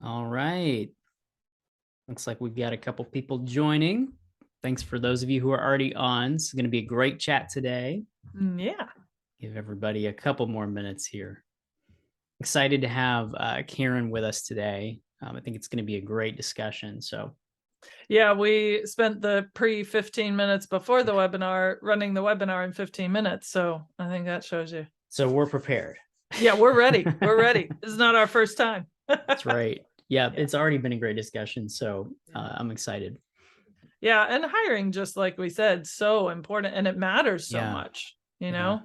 All right. Looks like we've got a couple people joining. Thanks for those of you who are already on. It's going to be a great chat today. Yeah. Give everybody a couple more minutes here. Excited to have Karen with us today. I think it's going to be a great discussion. So, Yeah, we spent the pre 15 minutes before the webinar running the webinar in 15 minutes. So I think that shows you. we're prepared. Yeah, we're ready. We're ready. This is not our first time. That's right. Yeah, Yeah. it's already been a great discussion. So I'm excited. Yeah. And hiring, just like we said, so important and it matters so Yeah. much, Yeah.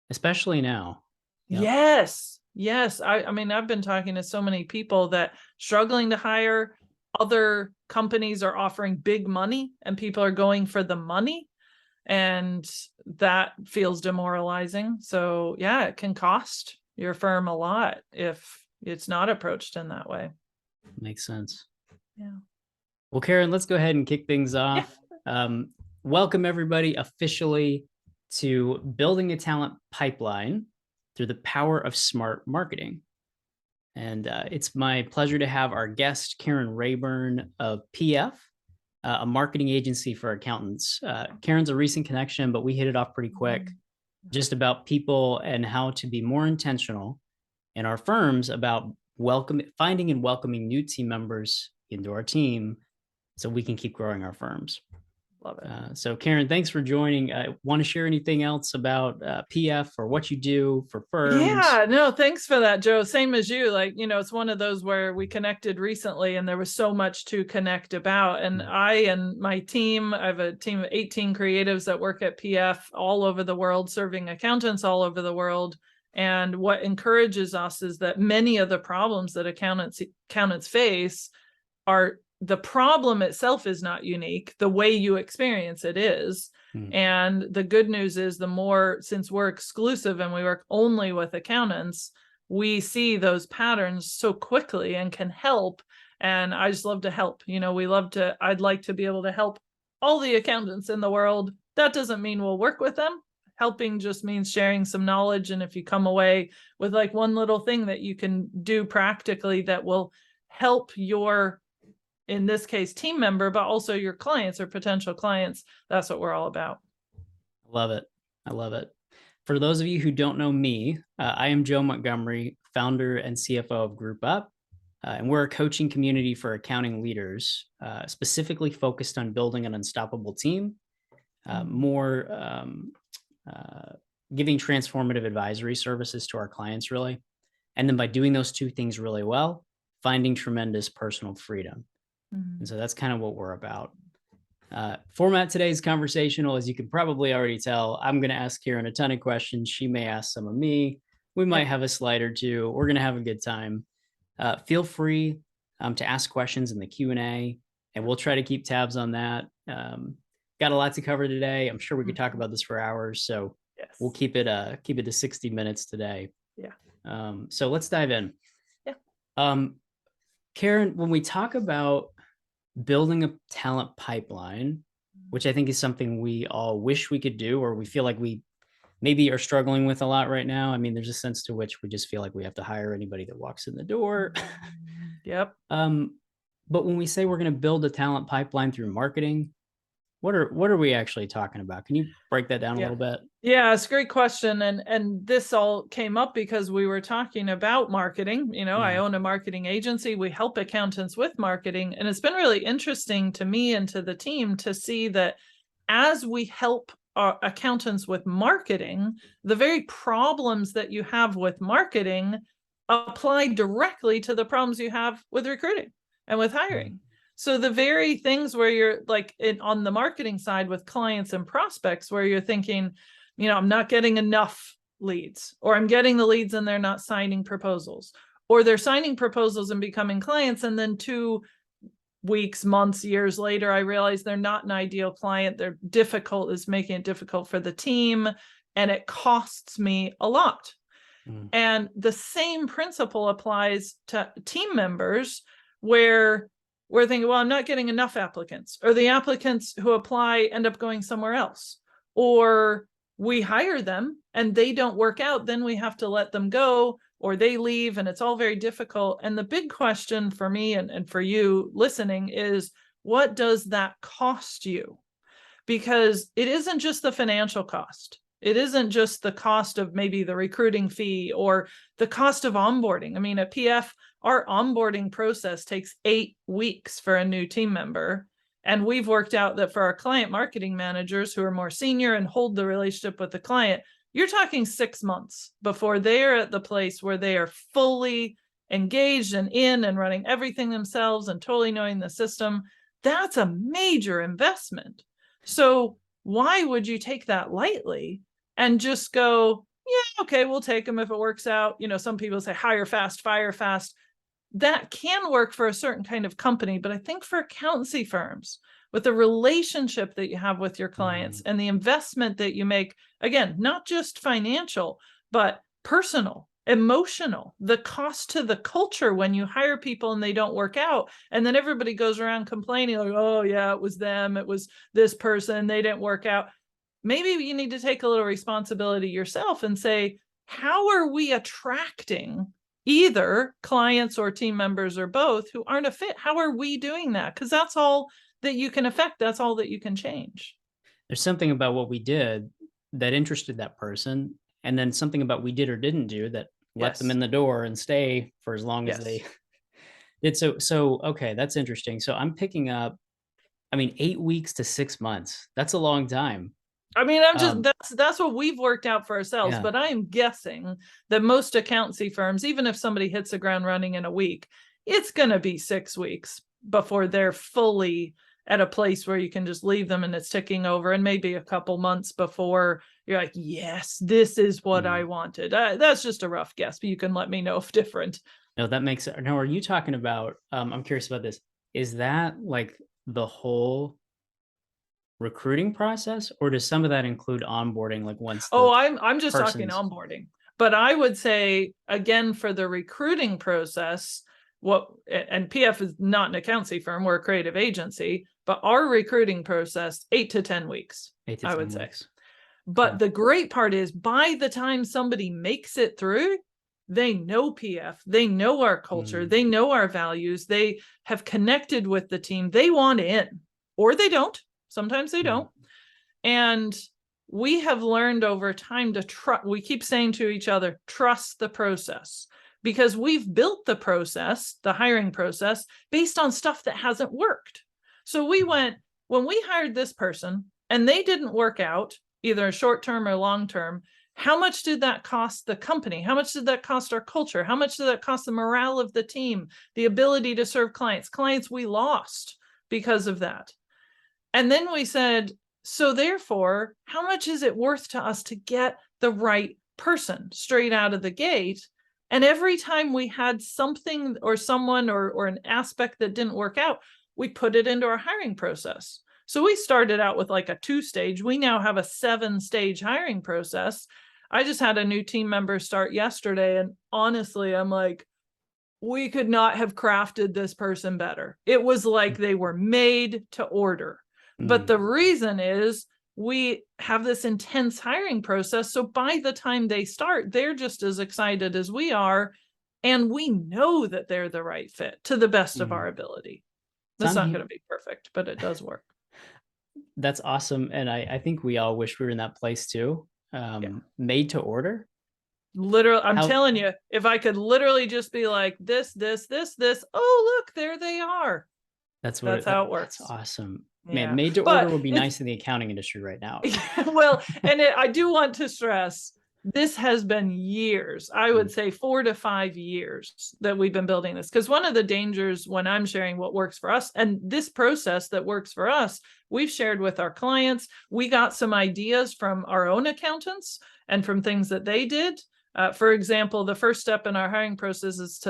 Especially now. Yep. Yes. Yes. I mean, I've been talking to so many people that struggling to hire, other companies are offering big money and people are going for the money. And that feels demoralizing. So yeah, it can cost your firm a lot if it's not approached in that way. Makes sense. Yeah. Well, Karen, let's go ahead and kick things Yeah. off. Welcome everybody officially to Building a Talent Pipeline through the power of smart marketing. And it's my pleasure to have our guest, Karen Reyburn of PF, a marketing agency for accountants. Karen's a recent connection, but we hit it off pretty quick, just about people and how to be more intentional in our firms about finding and welcoming new team members into our team so we can keep growing our firms. Love it. So Karen, thanks for joining. Want to share anything else about PF or what you do for firms? Yeah, no, thanks for that, Joe. Same as you. Like, it's one of those where we connected recently and there was so much to connect about. And I and my team, I have a team of 18 creatives that work at PF all over the world, serving accountants all over the world. And what encourages us is that many of the problems that accountants face are the problem itself is not unique. The way you experience it is. And the good news is since we're exclusive and we work only with accountants, we see those patterns so quickly and can help. And I just love to help. I'd like to be able to help all the accountants in the world. That doesn't mean we'll work with them. Helping just means sharing some knowledge. And if you come away with like one little thing that you can do practically that will help your, in this case, team member, but also your clients or potential clients, that's what we're all about. Love it. I love it. For those of you who don't know me, I am Joe Montgomery, founder and CFO of Group Up. And we're a coaching community for accounting leaders, specifically focused on building an unstoppable team, giving transformative advisory services to our clients, really. And then by doing those two things really well, finding tremendous personal freedom. And so that's kind of what we're about. Format today's conversational, as you can probably already tell. I'm going to ask Karen a ton of questions. She may ask some of me. We might have a slide or two. We're going to have a good time. Feel free to ask questions in the Q&A, and we'll try to keep tabs on that. Got a lot to cover today. I'm sure we could talk about this for hours, so we'll keep it to 60 minutes today. Yeah. So let's dive in. Yeah. Karen, when we talk about building a talent pipeline, which I think is something we all wish we could do, or we feel like we maybe are struggling with a lot right now. I mean, there's a sense to which we just feel like we have to hire anybody that walks in the door. Yep. But when we say we're going to build a talent pipeline through marketing, what are we actually talking about? Can you break that down a little bit? Yeah, it's a great question. And this all came up because we were talking about marketing. I own a marketing agency. We help accountants with marketing. And it's been really interesting to me and to the team to see that as we help our accountants with marketing, the very problems that you have with marketing apply directly to the problems you have with recruiting and with hiring. So the very things where you're like on the marketing side with clients and prospects, where you're thinking, I'm not getting enough leads, or I'm getting the leads and they're not signing proposals, or they're signing proposals and becoming clients. And then 2 weeks, months, years later, I realize they're not an ideal client. They're difficult, is making it difficult for the team. And it costs me a lot. And the same principle applies to team members where we're thinking, well, I'm not getting enough applicants, or the applicants who apply end up going somewhere else, or we hire them and they don't work out. Then we have to let them go. or they leave, and it's all very difficult. And the big question for me and for you listening is, what does that cost you? Because it isn't just the financial cost. It isn't just the cost of maybe the recruiting fee or the cost of onboarding. I mean, at PF, our onboarding process takes 8 weeks for a new team member. And we've worked out that for our client marketing managers who are more senior and hold the relationship with the client, you're talking 6 months before they're at the place where they are fully engaged and in and running everything themselves and totally knowing the system. That's a major investment. So why would you take that lightly and just go, yeah, okay, we'll take them if it works out? You know, some people say hire fast, fire fast. That can work for a certain kind of company, but I think for accountancy firms, with the relationship that you have with your clients and the investment that you make, again, not just financial, but personal, emotional, the cost to the culture when you hire people and they don't work out. And then everybody goes around complaining like, oh yeah, it was them. It was this person. They didn't work out. Maybe you need to take a little responsibility yourself and say, how are we attracting either clients or team members or both who aren't a fit? How are we doing that? Because that's all that you can affect. That's all that you can change. There's something about what we did that interested that person, and then something about we did or didn't do that let them in the door and stay for as long as they did. So okay, that's interesting. So I'm picking up, I mean, 8 weeks to 6 months. That's a long time. I mean, I'm just that's what we've worked out for ourselves. Yeah. But I am guessing that most accountancy firms, even if somebody hits the ground running in a week, it's going to be 6 weeks before they're fully at a place where you can just leave them and it's ticking over, and maybe a couple months before you're like, yes, this is what I wanted. That's just a rough guess, but you can let me know if different. No, that makes it. No, are you talking about, I'm curious about this. Is that like the whole recruiting process, or does some of that include onboarding? Like once I'm just talking onboarding. But I would say, again, for the recruiting process, and PF is not an accountancy firm, we're a creative agency, but our recruiting process, 8 to 10 weeks, 8 to I 10 would say. weeks. But the great part is, by the time somebody makes it through, they know PF, they know our culture, they know our values, they have connected with the team, they want in, or they don't. Sometimes they don't. And we have learned over time to trust. We keep saying to each other, trust the process, because we've built the process, the hiring process, based on stuff that hasn't worked. So we went, when we hired this person and they didn't work out, either short-term or long-term, how much did that cost the company? How much did that cost our culture? How much did that cost the morale of the team? The ability to serve clients we lost because of that. And then we said, so therefore, how much is it worth to us to get the right person straight out of the gate? And every time we had something or someone or an aspect that didn't work out, we put it into our hiring process. So we started out with like a 2-stage. We now have a 7-stage hiring process. I just had a new team member start yesterday, and honestly, I'm like, we could not have crafted this person better. It was like they were made to order. But the reason is we have this intense hiring process. So by the time they start, they're just as excited as we are. And we know that they're the right fit to the best of our ability. That's not going to be perfect, but it does work. That's awesome. And I think we all wish we were in that place too. Made to order. Literally, I'm telling you, if I could literally just be like this, oh, look, there they are. That's how it works. That's awesome. Man, made to order would be nice in the accounting industry right now. Well, and I do want to stress, this has been years, I would say 4 to 5 years that we've been building this. Because one of the dangers when I'm sharing what works for us, and this process that works for us, we've shared with our clients. We got some ideas from our own accountants and from things that they did. For example, the first step in our hiring process is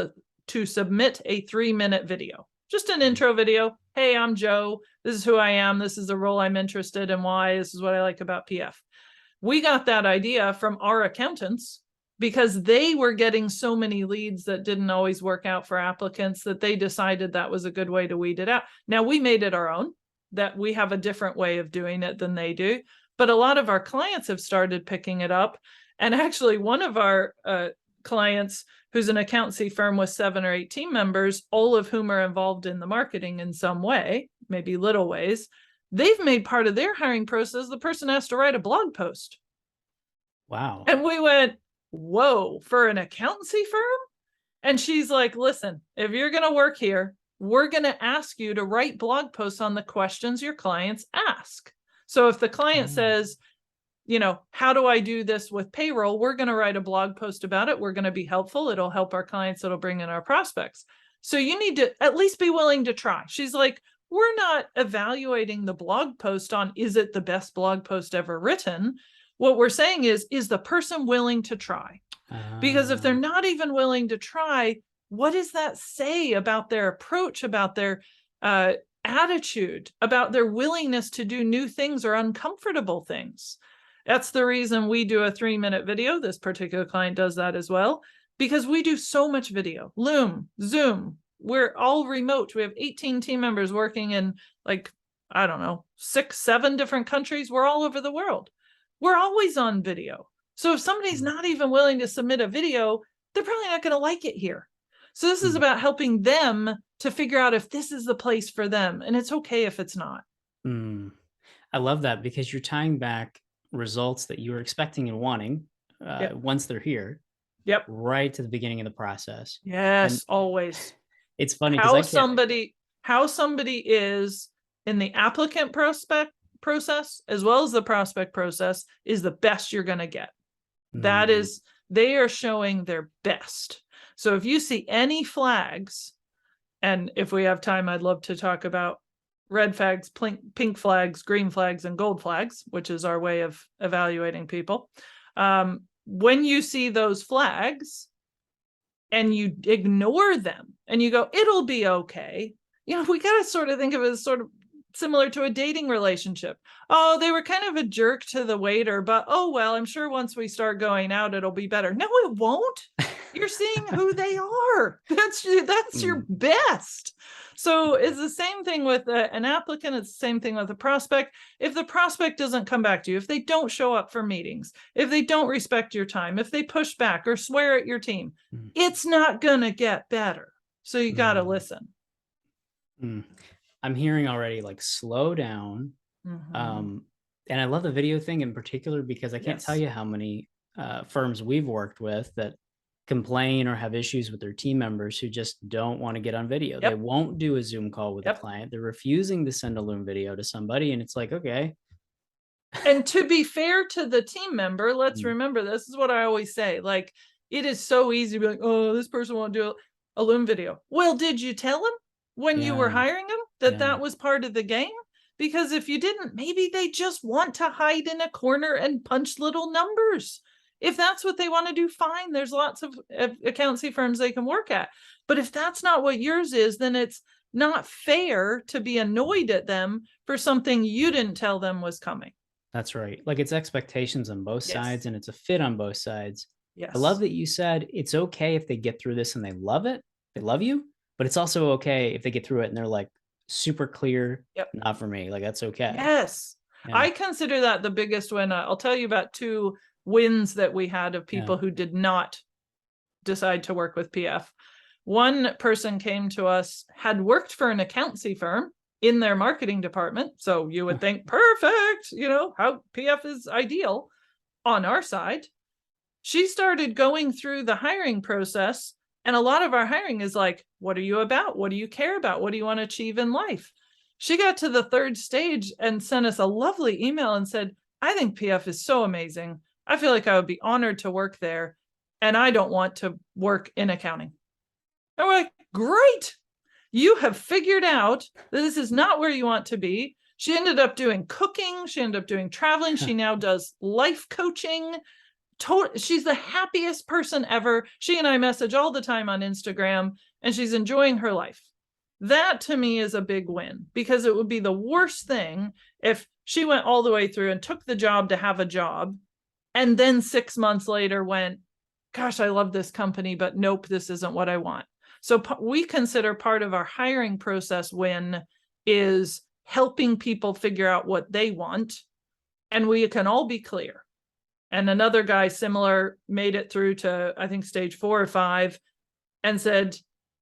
to submit a 3-minute video. Just an intro video. Hey, I'm Joe. This is who I am. This is the role I'm interested in. Why? This is what I like about PF. We got that idea from our accountants because they were getting so many leads that didn't always work out for applicants that they decided that was a good way to weed it out. Now we made it our own, that we have a different way of doing it than they do. But a lot of our clients have started picking it up. And actually one of our clients who's an accountancy firm with 7 or 8 team members, all of whom are involved in the marketing in some way, maybe little ways. They've made part of their hiring process, the person has to write a blog post. Wow. And we went, whoa, for an accountancy firm? And she's like, listen, if you're going to work here, we're going to ask you to write blog posts on the questions your clients ask. So if the client says, you know, how do I do this with payroll? We're going to write a blog post about it. We're going to be helpful. It'll help our clients. It'll bring in our prospects. So you need to at least be willing to try. She's like, we're not evaluating the blog post on, is it the best blog post ever written? What we're saying is the person willing to try? Because if they're not even willing to try, what does that say about their approach, about their attitude, about their willingness to do new things or uncomfortable things? That's the reason we do a 3-minute video. This particular client does that as well, because we do so much video. Loom, Zoom, we're all remote. We have 18 team members working in, like, I don't know, 6, 7 different countries. We're all over the world. We're always on video. So if somebody's not even willing to submit a video, they're probably not going to like it here. So this is about helping them to figure out if this is the place for them. And it's okay if it's not. I love that, because you're tying back results that you were expecting and wanting once they're here. Yep. Right to the beginning of the process. Yes, And always. it's funny How somebody is in the applicant prospect process as well as the prospect process is the best you're going to get. That is, they are showing their best. So if you see any flags, and if we have time, I'd love to talk about red flags, pink flags, green flags, and gold flags, which is our way of evaluating people. When you see those flags and you ignore them and you go, it'll be okay. You know, we got to sort of think of it as sort of similar to a dating relationship. Oh, they were kind of a jerk to the waiter, but oh, well, I'm sure once we start going out, it'll be better. No, it won't. You're seeing who they are. That's your best. So it's the same thing with an applicant. It's the same thing with a prospect. If the prospect doesn't come back to you, if they don't show up for meetings, if they don't respect your time, if they push back or swear at your team, it's not going to get better. So you got to listen. I'm hearing already, like, slow down. And I love the video thing in particular, because I can't tell you how many firms we've worked with that complain or have issues with their team members who just don't want to get on video. They won't do a Zoom call with a client. They're refusing to send a Loom video to somebody. And it's like, okay. And to be fair to the team member, let's remember, this is what I always say. Like, it is so easy to be like, oh, this person won't do a Loom video. Well, did you tell them when you were hiring them that that was part of the game? Because if you didn't, maybe they just want to hide in a corner and punch little numbers. If that's what they want to do, fine. There's lots of accountancy firms they can work at. But if that's not what yours is, then it's not fair to be annoyed at them for something you didn't tell them was coming. That's right. Like, it's expectations on both sides, and it's a fit on both sides. Yes. I love that you said it's okay if they get through this and they love it. They love you, but it's also okay if they get through it and they're like, super clear, not for me. Like, that's okay. Yes. I consider that the biggest win. I'll tell you about 2 wins that we had of people who did not decide to work with PF. One person came to us, had worked for an accountancy firm in their marketing department. So you would think, perfect, you know, how PF is ideal on our side. She started going through the hiring process, and a lot of our hiring is like, what are you about? What do you care about? What do you want to achieve in life? She got to the 3rd stage and sent us a lovely email and said, I think PF is so amazing. I feel like I would be honored to work there, and I don't want to work in accounting. And we're like, great. You have figured out that this is not where you want to be. She ended up doing cooking. She ended up doing traveling. She now does life coaching. She's the happiest person ever. She and I message all the time on Instagram, and she's enjoying her life. That to me is a big win, because it would be the worst thing if she went all the way through and took the job to have a job, and then 6 months later went, gosh, I love this company, but nope, this isn't what I want. So we consider part of our hiring process win is helping people figure out what they want. And we can all be clear. And another guy similar made it through to, I think, stage 4 or 5 and said,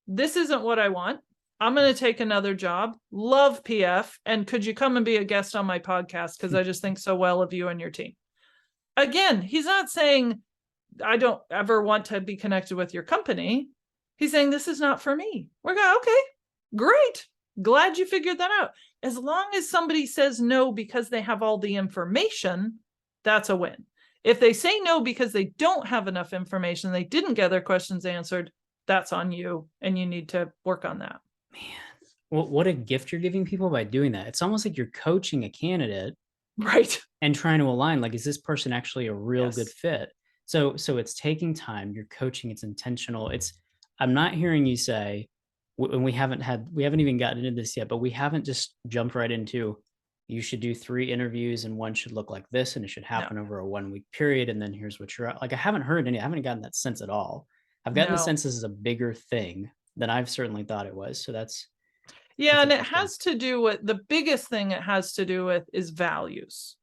this isn't what I want. I'm going to take another job. Love PF. And could you come and be a guest on my podcast? Because I just think so well of you and your team. Again, he's not saying, I don't ever want to be connected with your company. He's saying, this is not for me. We're going, okay, great. Glad you figured that out. As long as somebody says no because they have all the information, that's a win. If they say no because they don't have enough information, they didn't get their questions answered, that's on you, and you need to work on that. Man, what a gift you're giving people by doing that. It's almost like you're coaching a candidate, right? And trying to align, like, is this person actually a real Yes. good fit? So it's taking time, you're coaching, it's intentional. I'm not hearing you say, and we haven't even gotten into this yet, but we haven't just jumped right into, you should do 3 interviews and one should look like this and it should happen over a 1-week period. And then here's what you're like. I haven't gotten that sense at all. I've gotten the sense this is a bigger thing than I've certainly thought it was. So that's and it has to do with, the biggest thing it has to do with is values.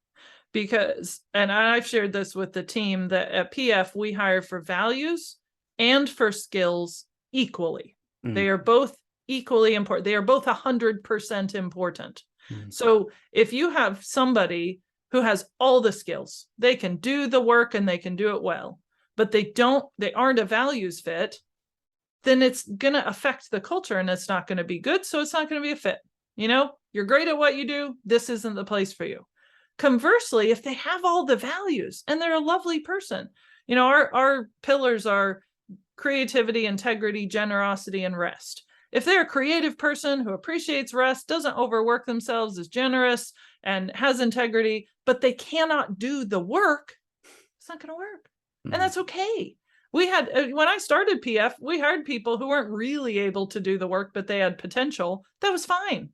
Because, and I've shared this with the team, that at PF, we hire for values and for skills equally. They are both equally important. They are both 100% important. So if you have somebody who has all the skills, they can do the work and they can do it well, but they aren't a values fit, then it's going to affect the culture and it's not going to be good. So it's not going to be a fit. You're great at what you do. This isn't the place for you. Conversely, if they have all the values and they're a lovely person, our pillars are creativity, integrity, generosity, and rest. If they're a creative person who appreciates rest, doesn't overwork themselves, is generous, and has integrity, but they cannot do the work, it's not going to work. And that's okay. We had, when I started PF, we hired people who weren't really able to do the work, but they had potential. That was fine.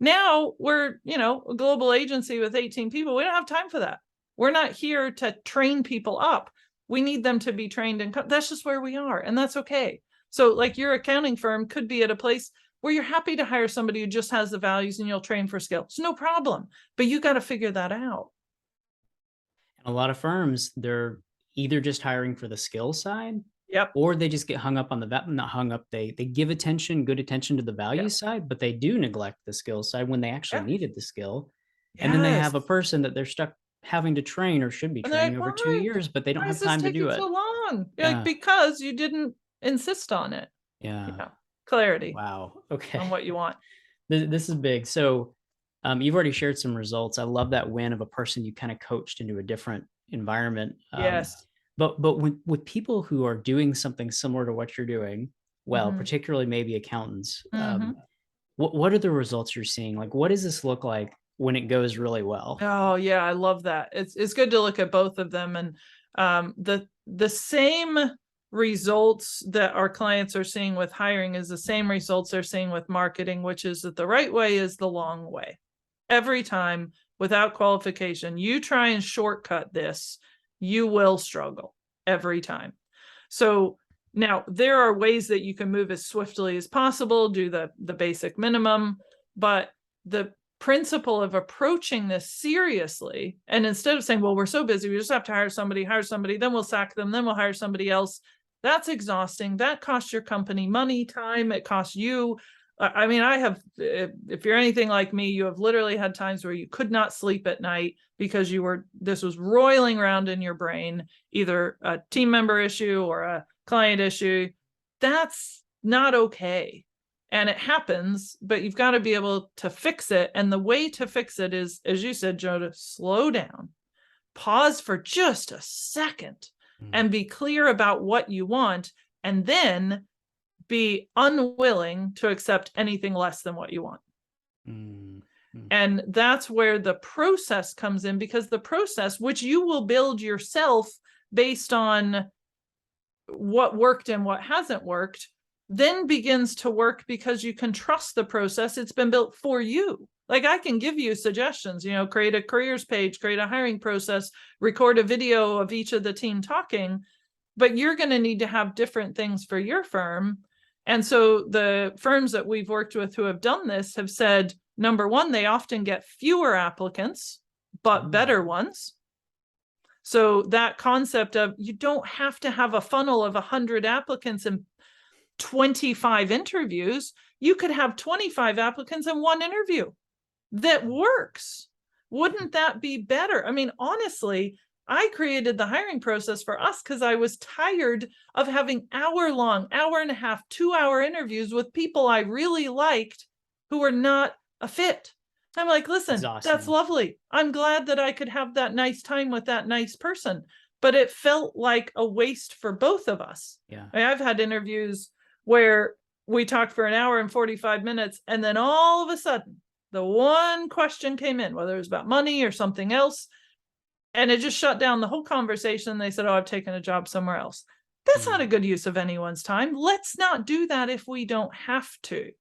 Now we're, a global agency with 18 people. We don't have time for that. We're not here to train people up. We need them to be trained, and that's just where we are. And that's okay. So like your accounting firm could be at a place where you're happy to hire somebody who just has the values and you'll train for skills. No problem. But you got to figure that out. And a lot of firms, they're either just hiring for the skill side, or they just get hung up on not hung up. They give good attention to the value side, but they do neglect the skill side when they actually needed the skill. And then they have a person that they're stuck having to train or should be training over 2 years, but they don't have time to do it. So long, because you didn't insist on it. Clarity. Wow. Okay. On what you want. This is big. So you've already shared some results. I love that win of a person you kind of coached into a different environment. Yes. But with people who are doing something similar to what you're doing, particularly maybe accountants, what are the results you're seeing? Like, what does this look like when it goes really well? Oh yeah, I love that. It's good to look at both of them, and the same results that our clients are seeing with hiring is the same results they're seeing with marketing, which is that the right way is the long way. Every time, without qualification, you try and shortcut this, you will struggle every time. So now there are ways that you can move as swiftly as possible, do the basic minimum, but the principle of approaching this seriously, and instead of saying, well, we're so busy, we just have to hire somebody, then we'll sack them, then we'll hire somebody else. That's exhausting. That costs your company money, time. It costs you. I mean, if you're anything like me, you have literally had times where you could not sleep at night because this was roiling around in your brain, either a team member issue or a client issue. That's not okay. And it happens, but you've got to be able to fix it. And the way to fix it is, as you said, Joe, to slow down, pause for just a second, and be clear about what you want, and then be unwilling to accept anything less than what you want. And that's where the process comes in, because the process, which you will build yourself based on what worked and what hasn't worked, then begins to work because you can trust the process. It's been built for you. Like, I can give you suggestions, create a careers page, create a hiring process, record a video of each of the team talking, but you're going to need to have different things for your firm. And so the firms that we've worked with who have done this have said, number one, they often get fewer applicants, but better ones. So that concept of you don't have to have a funnel of 100 applicants and 25 interviews. You could have 25 applicants and 1 interview that works. Wouldn't that be better? I mean, honestly, I created the hiring process for us because I was tired of having hour-long, hour-and-a-half, 2-hour interviews with people I really liked who were not a fit. I'm like, listen, that's lovely. I'm glad that I could have that nice time with that nice person, but it felt like a waste for both of us. Yeah. I mean, I've had interviews where we talked for an hour and 45 minutes, and then all of a sudden, the one question came in, whether it was about money or something else, and it just shut down the whole conversation. They said, oh, I've taken a job somewhere else. That's not a good use of anyone's time. Let's not do that if we don't have to.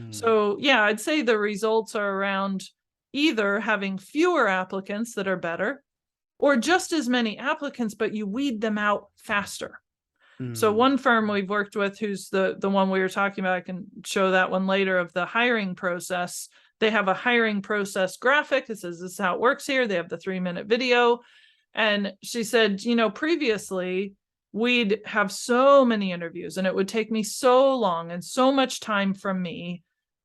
So yeah, I'd say the results are around either having fewer applicants that are better, or just as many applicants, but you weed them out faster. So one firm we've worked with, who's the one we were talking about, I can show that one later, of the hiring process. They have a hiring process graphic that says this is how it works here. They have the 3-minute video. And she said, you know, previously we'd have so many interviews and it would take me so long and so much time from me.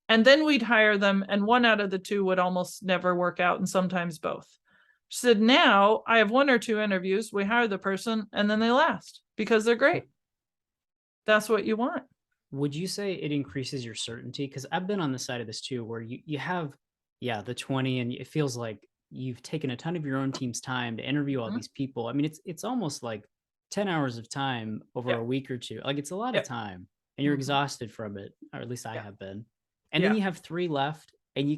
And then we'd hire them, and 1 out of the 2 would almost never work out, and sometimes both. She said, now I have 1 or 2 interviews, we hire the person, and then they last because they're great. That's what you want. Would you say it increases your certainty? Because I've been on the side of this too, where you have, the 20, and it feels like you've taken a ton of your own team's time to interview all these people. I mean, it's almost like 10 hours of time over a week or 2. Like, it's a lot of time, and you're exhausted from it, or at least I have been. And then you have 3 left, and you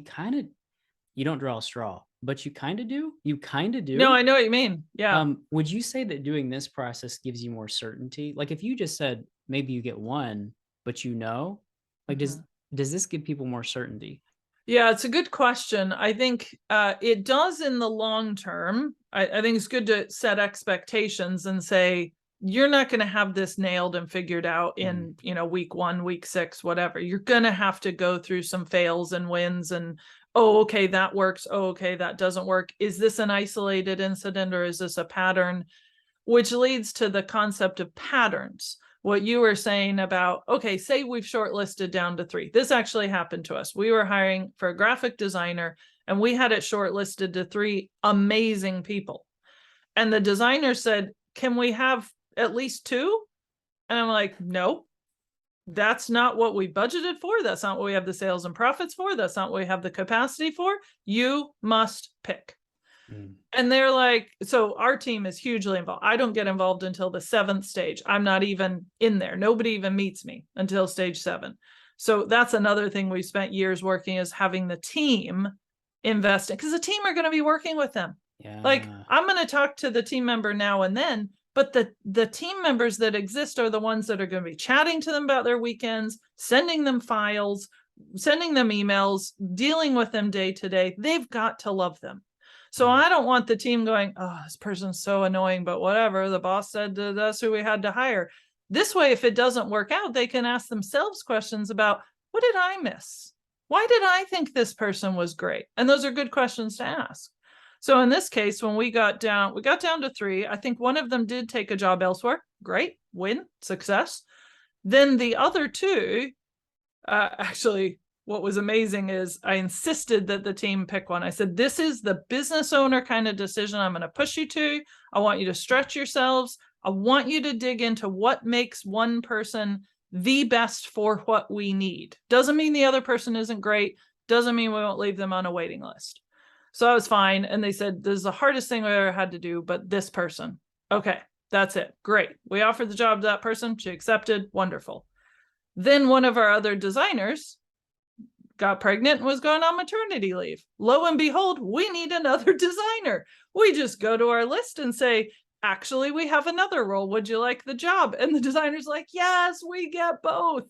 don't draw a straw, but you kind of do. No, I know what you mean. Yeah. Would you say that doing this process gives you more certainty? Like, if you just said maybe you get 1, but like, does this give people more certainty? Yeah, it's a good question. I think it does in the long term. I think it's good to set expectations and say, you're not going to have this nailed and figured out in, week 1, week 6, whatever. You're going to have to go through some fails and wins and, oh, okay, that works. Oh, okay, that doesn't work. Is this an isolated incident, or is this a pattern? Which leads to the concept of patterns. What you were saying about, okay, say we've shortlisted down to 3. This actually happened to us. We were hiring for a graphic designer, and we had it shortlisted to 3 amazing people. And the designer said, can we have at least 2? And I'm like, no, that's not what we budgeted for. That's not what we have the sales and profits for. That's not what we have the capacity for. You must pick. And they're like, so our team is hugely involved. I don't get involved until the 7th stage. I'm not even in there. Nobody even meets me until stage 7. So that's another thing we spent years working, is having the team invest in, because the team are going to be working with them. Yeah. Like, I'm going to talk to the team member now and then, but the team members that exist are the ones that are going to be chatting to them about their weekends, sending them files, sending them emails, dealing with them day to day. They've got to love them. So I don't want the team going, oh, this person's so annoying, but whatever. The boss said that's who we had to hire. This way, if it doesn't work out, they can ask themselves questions about, what did I miss? Why did I think this person was great? And those are good questions to ask. So in this case, when we got down to 3. I think 1 of them did take a job elsewhere. Great, win, success. Then the other 2, actually, what was amazing is I insisted that the team pick one. I said, this is the business owner kind of decision I'm going to push you to. I want you to stretch yourselves. I want you to dig into what makes one person the best for what we need. Doesn't mean the other person isn't great. Doesn't mean we won't leave them on a waiting list. So I was fine. And they said, this is the hardest thing we ever had to do, but this person. Okay, that's it. Great. We offered the job to that person. She accepted. Wonderful. Then one of our other designers got pregnant and was going on maternity leave. Lo and behold, we need another designer. We just go to our list and say, actually, we have another role. Would you like the job? And the designer's like, yes, we get both.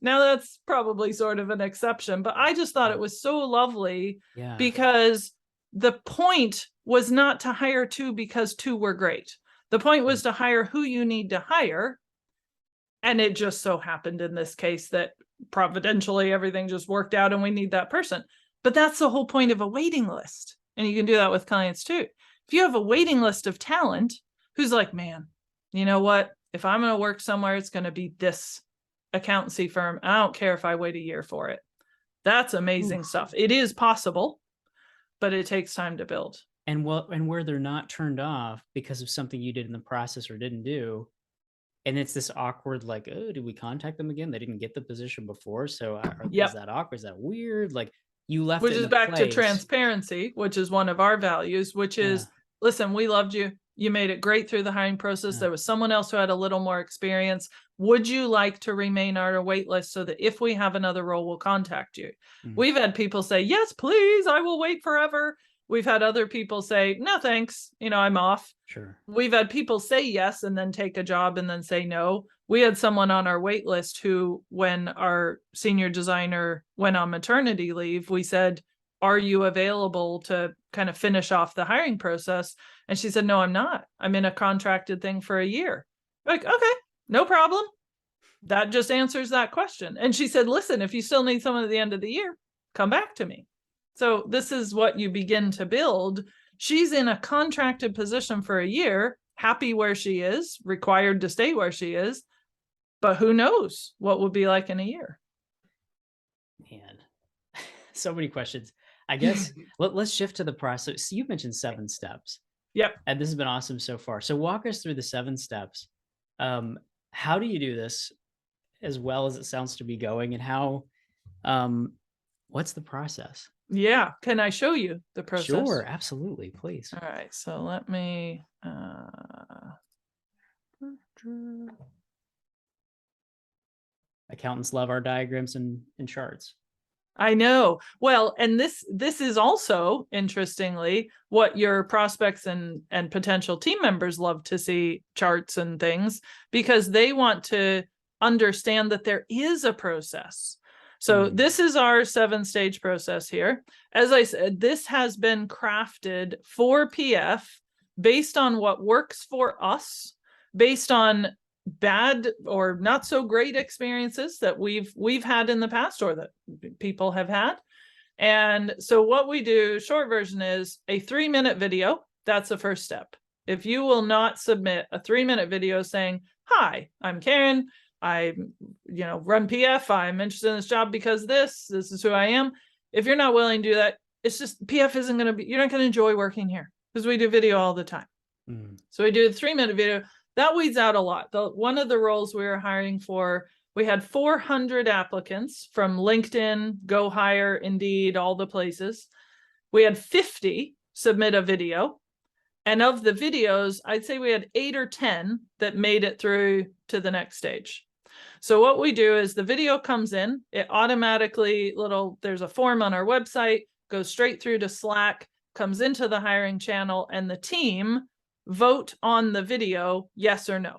Now that's probably sort of an exception, but I just thought it was so lovely because the point was not to hire 2 because 2 were great. The point was to hire who you need to hire. And it just so happened in this case that providentially everything just worked out and we need that person. But that's the whole point of a waiting list. And you can do that with clients too. If you have a waiting list of talent who's like, man, you know what? If I'm going to work somewhere, it's going to be this accountancy firm. I don't care if I wait a year for it. That's amazing stuff. It is possible, but it takes time to build. And where they're not turned off because of something you did in the process or didn't do. And it's this awkward, like, oh, did we contact them again? They didn't get the position before. So is that awkward? Is that weird? Like, you left which it in is a back to place. transparency, which is one of our values, which is, listen, we loved you. You made it great through the hiring process. There was someone else who had a little more experience. Would you like to remain on our wait list so that if we have another role, we'll contact you? We've had people say, yes, please, I will wait forever. We've had other people say, no, thanks. You know, I'm off. Sure. We've had people say yes and then take a job and then say no. We had someone on our wait list who, when our senior designer went on maternity leave, we said, are you available to kind of finish off the hiring process? And she said, no, I'm not. I'm in a contracted thing for a year. Like, okay, no problem. That just answers that question. And she said, listen, if you still need someone at the end of the year, come back to me. So this is what you begin to build. She's in a contracted position for a year, happy where she is, required to stay where she is, but who knows what will be like in a year. Man, so many questions. I guess let's shift to the process. So you mentioned 7 steps. Yep. And this has been awesome so far. So walk us through the 7 steps. How do you do this as well as it sounds to be going, and how, what's the process? Yeah. Can I show you the process? Sure. Absolutely. Please. All right. So let me, Accountants love our diagrams and charts. I know. Well, and this is also, interestingly, what your prospects and potential team members love to see, charts and things, because they want to understand that there is a process. So this is our 7-stage process here. As I said, this has been crafted for PF based on what works for us, based on bad or not so great experiences that we've had in the past or that people have had. And so what we do, short version, is a 3-minute video. That's the first step. If you will not submit a 3-minute video saying, hi, I'm Karen, I run PF, I'm interested in this job because this is who I am. If you're not willing to do that, it's just PF isn't going to be, you're not going to enjoy working here, because we do video all the time. So we do a 3-minute video. That weeds out a lot. One of the roles we were hiring for, we had 400 applicants from LinkedIn, Go Hire, Indeed, all the places. We had 50 submit a video. And of the videos, I'd say we had 8 or 10 that made it through to the next stage. So what we do is the video comes in, it automatically, there's a form on our website, goes straight through to Slack, comes into the hiring channel, and the team vote on the video, yes or no.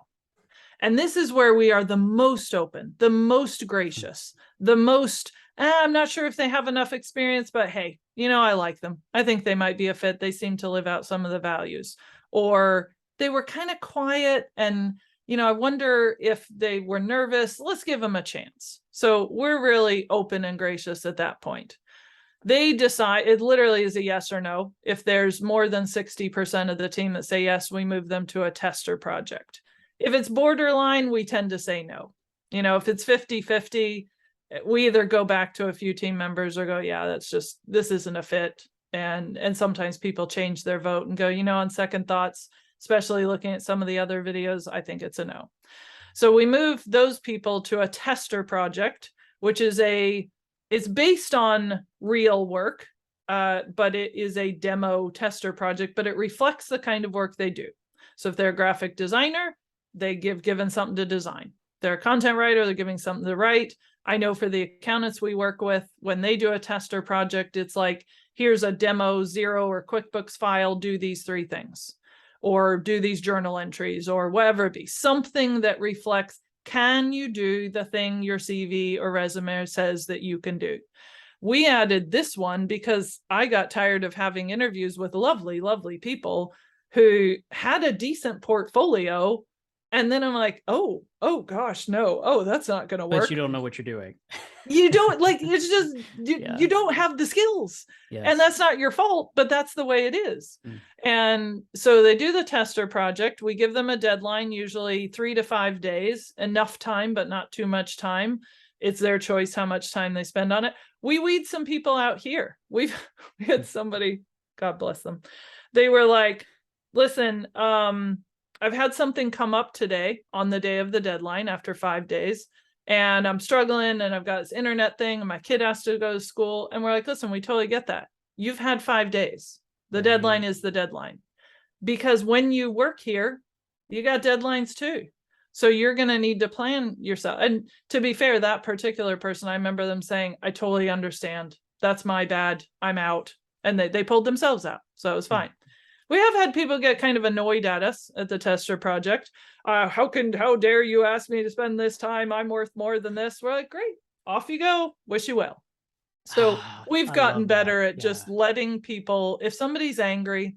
And this is where we are the most open, the most gracious, the most, I'm not sure if they have enough experience, but hey, I like them. I think they might be a fit. They seem to live out some of the values. Or they were kind of quiet and, I wonder if they were nervous. Let's give them a chance. So we're really open and gracious at that point. They decide, it literally is a yes or no. If there's more than 60% of the team that say yes, we move them to a tester project. If it's borderline, we tend to say no. If it's 50-50, we either go back to a few team members or go, yeah, this isn't a fit. And sometimes people change their vote and go, on second thoughts, especially looking at some of the other videos, I think it's a no. So we move those people to a tester project, which is it's based on real work, but it is a demo tester project, but it reflects the kind of work they do. So if they're a graphic designer, they given something to design. They're a content writer, they're giving something to write. I know for the accountants we work with, when they do a tester project, it's like, here's a demo Xero or QuickBooks file, do these 3 things, or do these journal entries, or whatever it be. Something that reflects, can you do the thing your CV or resume says that you can do? We added this one because I got tired of having interviews with lovely, lovely people who had a decent portfolio. And then I'm like, oh gosh, no. Oh, that's not going to work. But you don't know what you're doing. You don't like, it's just, Yeah. you don't have the skills. Yes. And that's not your fault, but that's the way it is. Mm. And so they do the tester project. We give them a deadline, usually 3 to 5 days, enough time, but not too much time. It's their choice how much time they spend on it. We weed some people out here. We had somebody, God bless them. They were like, listen, I've had something come up today on the day of the deadline after 5 days. And I'm struggling and I've got this internet thing and my kid has to go to school. And we're like, listen, we totally get that. You've had 5 days. The deadline is the deadline. Because when you work here, you got deadlines too. So you're going to need to plan yourself. And to be fair, that particular person, I remember them saying, I totally understand. That's my bad. I'm out. And they pulled themselves out. So it was fine. We have had people get kind of annoyed at us at the tester project. How dare you ask me to spend this time? I'm worth more than this. We're like, great, off you go. Wish you well. So we've gotten better at just letting people, if somebody's angry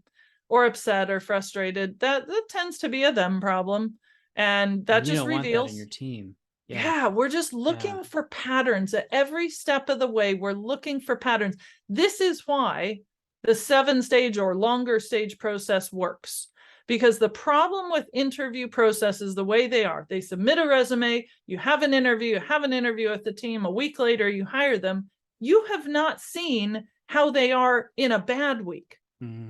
or upset or frustrated, that tends to be a them problem. And that just reveals want that in your team. Yeah, we're just looking for patterns at every step of the way. We're looking for patterns. This is why the 7-stage or longer stage process works. Because the problem with interview processes, the way they are, they submit a resume, you have an interview with the team, a week later you hire them. You have not seen how they are in a bad week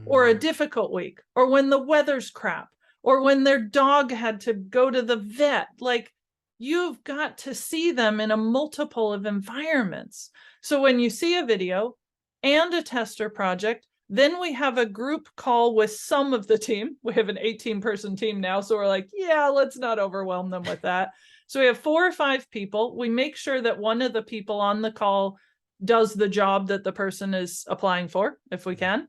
or a difficult week, or when the weather's crap, or when their dog had to go to the vet. Like, you've got to see them in a multiple of environments. So when you see a video and a tester project, then we have a group call with some of the team. We have an 18-person team now. So we're like, yeah, let's not overwhelm them with that. So we have 4 or 5 people. We make sure that one of the people on the call does the job that the person is applying for, if we can.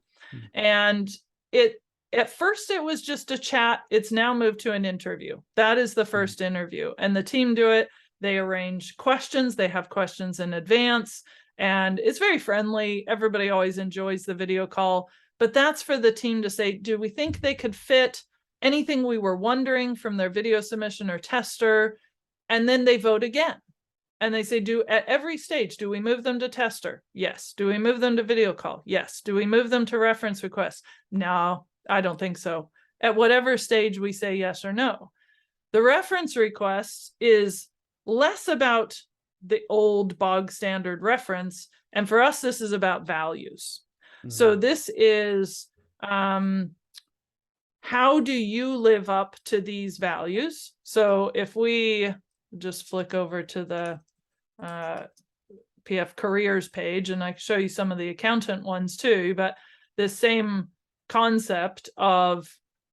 And at first it was just a chat. It's now moved to an interview. That is the first interview. And the team do it. They arrange questions. They have questions in advance. And it's very friendly. Everybody always enjoys the video call. But that's for the team to say, do we think they could fit anything we were wondering from their video submission or tester? And then they vote again. And they say, at every stage, do we move them to tester? Yes. Do we move them to video call? Yes. Do we move them to reference requests? No. I don't think so. At whatever stage we say yes or no. The reference request is less about the old bog standard reference. And for us, this is about values. So this is, how do you live up to these values? So if we just flick over to the PF careers page, and I can show you some of the accountant ones too, but the same concept of,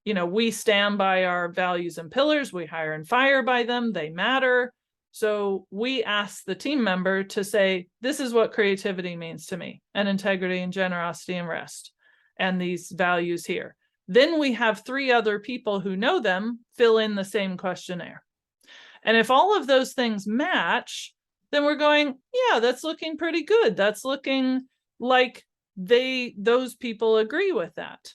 we stand by our values and pillars, we hire and fire by them, they matter. So we ask the team member to say, this is what creativity means to me, and integrity and generosity and rest, and these values here. Then we have 3 other people who know them fill in the same questionnaire. And if all of those things match, then we're going, yeah, that's looking pretty good. That's looking like those people agree with that.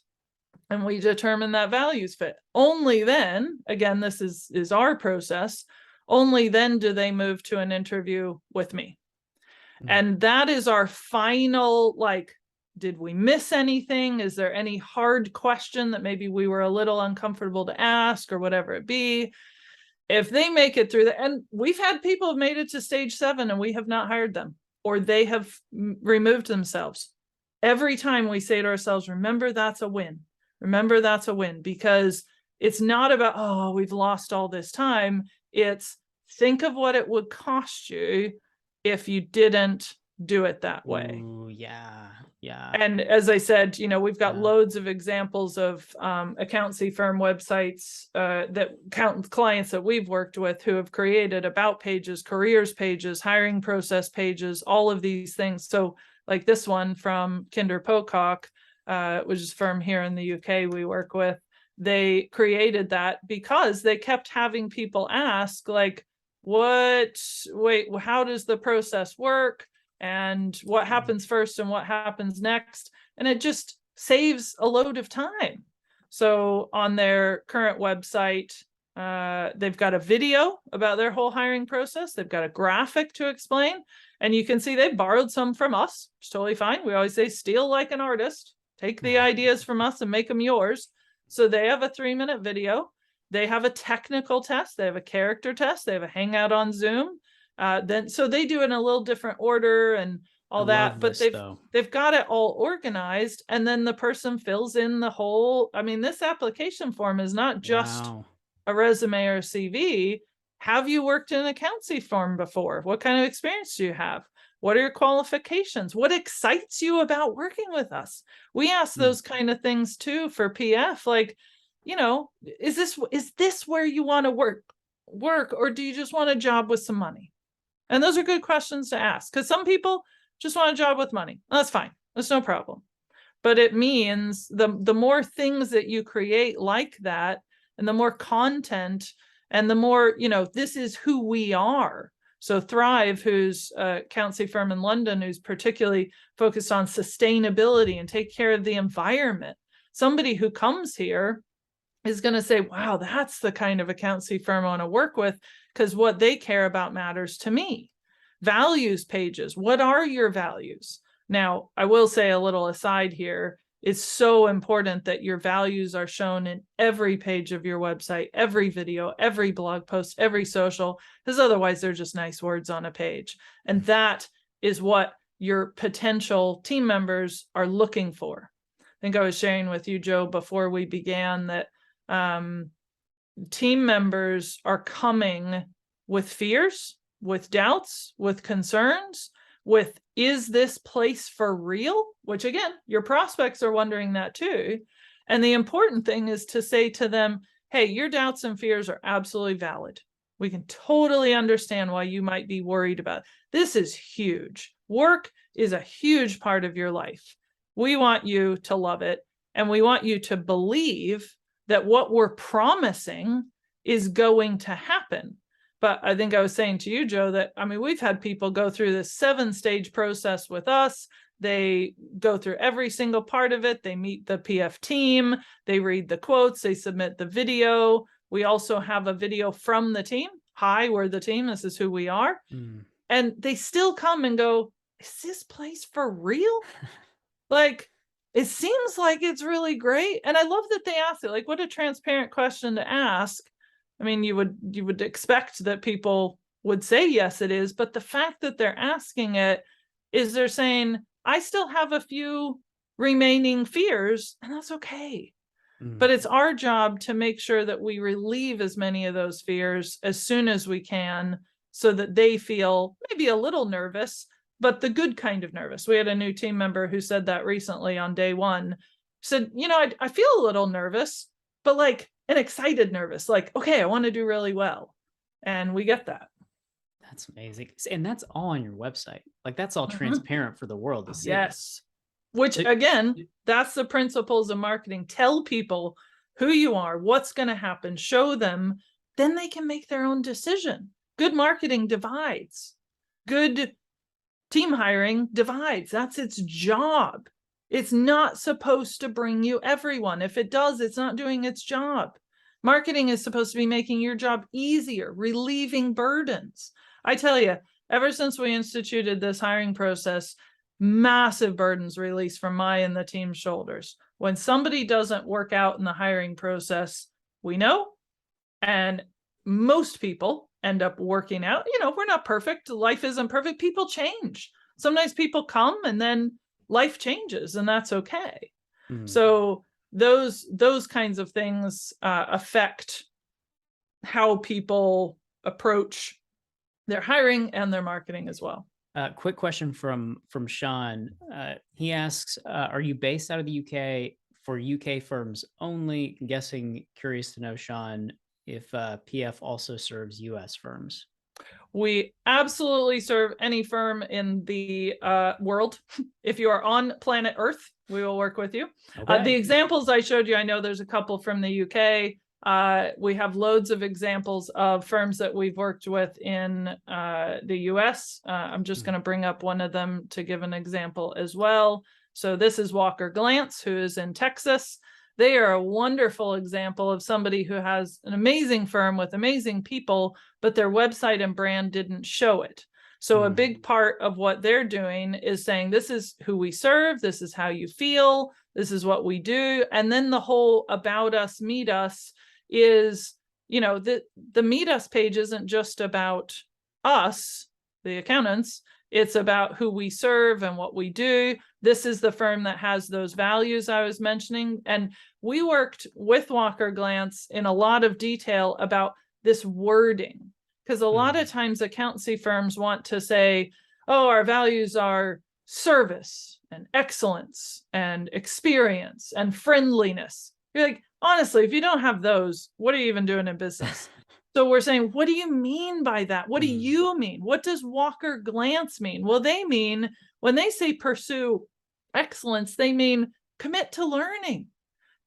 And we determine that values fit. Only then, again, this is our process, only then do they move to an interview with me. And that is our final, did we miss anything? Is there any hard question that maybe we were a little uncomfortable to ask, or whatever it be? If they make it through and we've had people have made it to stage 7 and we have not hired them, or they have removed themselves. Every time we say to ourselves, remember, that's a win. Remember, that's a win, because it's not about, oh, we've lost all this time. It's think of what it would cost you if you didn't do it that way. Ooh, yeah. And as I said, we've got loads of examples of accountancy firm websites that count clients that we've worked with who have created about pages, careers pages, hiring process pages, all of these things. So like this one from Kinder Pocock, which is a firm here in the UK we work with, they created that because they kept having people ask, like, how does the process work? And what happens first and what happens next? And it just saves a load of time. So on their current website, They've got a video about their whole hiring process. They've got a graphic to explain. And you can see they borrowed some from us. It's totally fine. We always say steal like an artist. Take the ideas from us and make them yours. So they have a 3-minute video. They have a technical test. They have a character test. They have a hangout on Zoom. So they do it in a little different order and all that. But they've got it all organized. And then the person fills in the whole. I mean, this application form is not just a resume or a CV. Have you worked in an accountancy firm before? What kind of experience do you have? What are your qualifications? What excites you about working with us? We ask those kind of things too for PF. Like, you know, is this where you want to work, or do you just want a job with some money? And those are good questions to ask, because some people just want a job with money. That's fine. That's no problem. But it means the more things that you create like that, and the more content, and the more, you know, this is who we are. So Thrive, who's a accountancy firm in London, who's particularly focused on sustainability and take care of the environment. Somebody who comes here is going to say, wow, that's the kind of accountancy firm I want to work with, because what they care about matters to me. Values pages. What are your values? Now, I will say a little aside here. It's so important that your values are shown in every page of your website, every video, every blog post, every social, because otherwise they're just nice words on a page. And that is what your potential team members are looking for. I think I was sharing with you, Joe, before we began that team members are coming with fears, with doubts, with concerns, with, is this place for real? Which again, your prospects are wondering that too. And the important thing is to say to them, hey, your doubts and fears are absolutely valid. We can totally understand why you might be worried about it. This is huge. Work is a huge part of your life. We want you to love it. And we want you to believe that what we're promising is going to happen. But I think I was saying to you, Joe, that, I mean, we've had people go through this 7-stage process with us. They go through every single part of it. They meet the PF team. They read the quotes. They submit the video. We also have a video from the team. Hi, we're the team. This is who we are. And they still come and go, is this place for real? Like, it seems like it's really great. And I love that they ask it. Like, what a transparent question to ask. I mean, you would expect that people would say, yes, it is. But the fact that they're asking it is they're saying, I still have a few remaining fears, and that's okay. But it's our job to make sure that we relieve as many of those fears as soon as we can, so that they feel maybe a little nervous, but the good kind of nervous. We had a new team member who said that recently on day one. Said, you know, I feel a little nervous, but like an excited nervous, like, okay, I want to do really well. And we get that. That's amazing. And that's all on your website. Like, that's all transparent for the world to see. Yes. Which again, that's the principles of marketing. Tell people who you are, what's going to happen, show them, then they can make their own decision. Good marketing divides. Good team hiring divides. That's its job. It's not supposed to bring you everyone. If it does, it's not doing its job. Marketing is supposed to be making your job easier, relieving burdens. I tell you, ever since we instituted this hiring process, massive burdens released from my and the team's shoulders. When somebody doesn't work out in the hiring process, we know, and most people end up working out. You know, we're not perfect. Life isn't perfect. People change. Sometimes people come and then life changes, and that's okay. So those kinds of things affect how people approach their hiring and their marketing as well. Quick question from Sean. He asks, are you based out of the UK for UK firms only? I'm guessing, curious to know, Sean, if PF also serves US firms. We absolutely serve any firm in the world. If you are on planet Earth, we will work with you. Okay. The examples I showed you, I know there's a couple from the UK. We have loads of examples of firms that we've worked with in the US. I'm just going to bring up one of them to give an example as well. So this is Walker Glantz, who is in Texas. They are a wonderful example of somebody who has an amazing firm with amazing people, but their website and brand didn't show it. So a big part of what they're doing is saying, this is who we serve, this is how you feel, this is what we do. And then the whole about us, meet us is, you know, the meet us page isn't just about us, the accountants, it's about who we serve and what we do. This is the firm that has those values I was mentioning. And we worked with Walker Glantz in a lot of detail about this wording, because a lot of times accountancy firms want to say, oh, our values are service and excellence and experience and friendliness. You're like, honestly, if you don't have those, what are you even doing in business? So we're saying, what do you mean by that? What do you mean? What does Walker Glantz mean? Well, they mean, when they say pursue excellence, they mean commit to learning,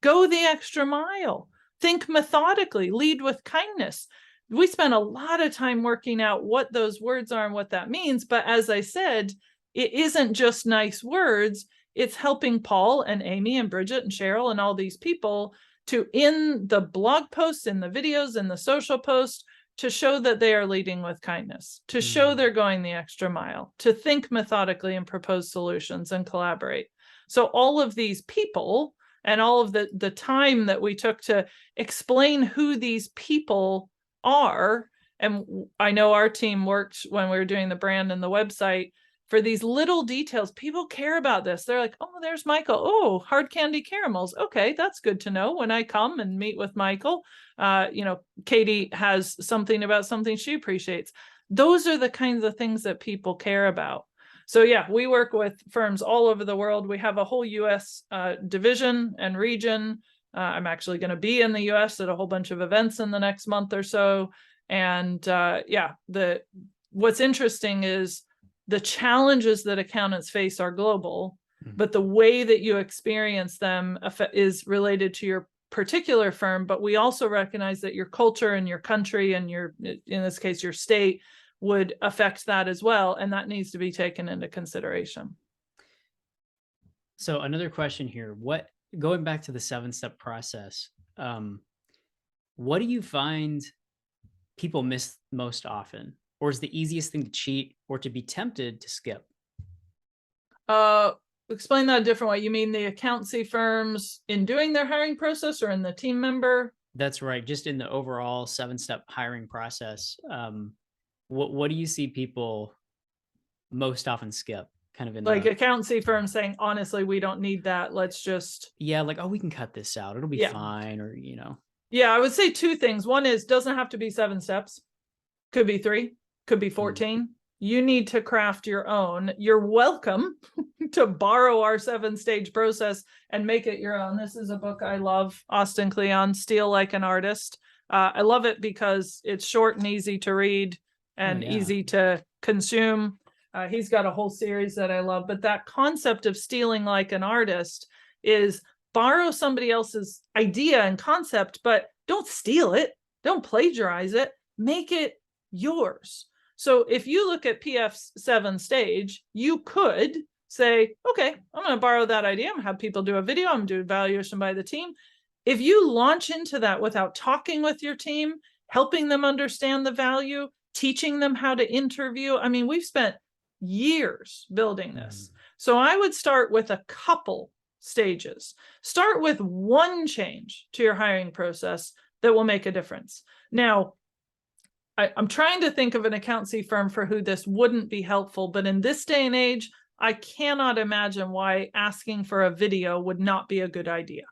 go the extra mile, think methodically, lead with kindness. We spent a lot of time working out what those words are and what that means. But as I said, it isn't just nice words. It's helping Paul and Amy and Bridget and Cheryl and all these people to, in the blog posts, in the videos, in the social posts, to show that they are leading with kindness, to show they're going the extra mile, to think methodically and propose solutions and collaborate. So all of these people and all of the time that we took to explain who these people are, and I know our team worked when we were doing the brand and the website for these little details. People care about this. They're like, oh, there's Michael. Oh, hard candy caramels. Okay, that's good to know when I come and meet with Michael. You know, Katie has something about something she appreciates. Those are the kinds of things that people care about. So yeah, we work with firms all over the world. We have a whole US division and region. I'm actually going to be in the US at a whole bunch of events in the next month or so. And yeah, what's interesting is the challenges that accountants face are global, but the way that you experience them is related to your particular firm. But we also recognize that your culture and your country and your, in this case, your state, would affect that as well. And that needs to be taken into consideration. So another question here, going back to the 7-step process, what do you find people miss most often? Or is the easiest thing to cheat or to be tempted to skip? Explain that a different way. You mean the accountancy firms in doing their hiring process or in the team member? That's right. Just in the overall 7-step hiring process. What do you see people most often skip? Kind of in like accountancy firms saying, honestly, we don't need that. Let's just. Yeah, like, oh, we can cut this out. It'll be fine. Or, you know. Yeah, I would say two things. One is, doesn't have to be 7 steps. Could be 3. Could be 14. You need to craft your own. You're welcome to borrow our 7-stage process and make it your own. This is a book I love, Austin Kleon, Steal Like an Artist. I love it because it's short and easy to read and easy to consume. He's got a whole series that I love, but that concept of stealing like an artist is borrow somebody else's idea and concept, but don't steal it. Don't plagiarize it. Make it yours. So if you look at PF's 7 stage, you could say, okay, I'm going to borrow that idea. I'm going to have people do a video. I'm going to do evaluation by the team. If you launch into that without talking with your team, helping them understand the value, teaching them how to interview. I mean, we've spent years building this. So I would start with a couple stages. Start with one change to your hiring process that will make a difference. Now, I'm trying to think of an accountancy firm for who this wouldn't be helpful, but in this day and age, I cannot imagine why asking for a video would not be a good idea.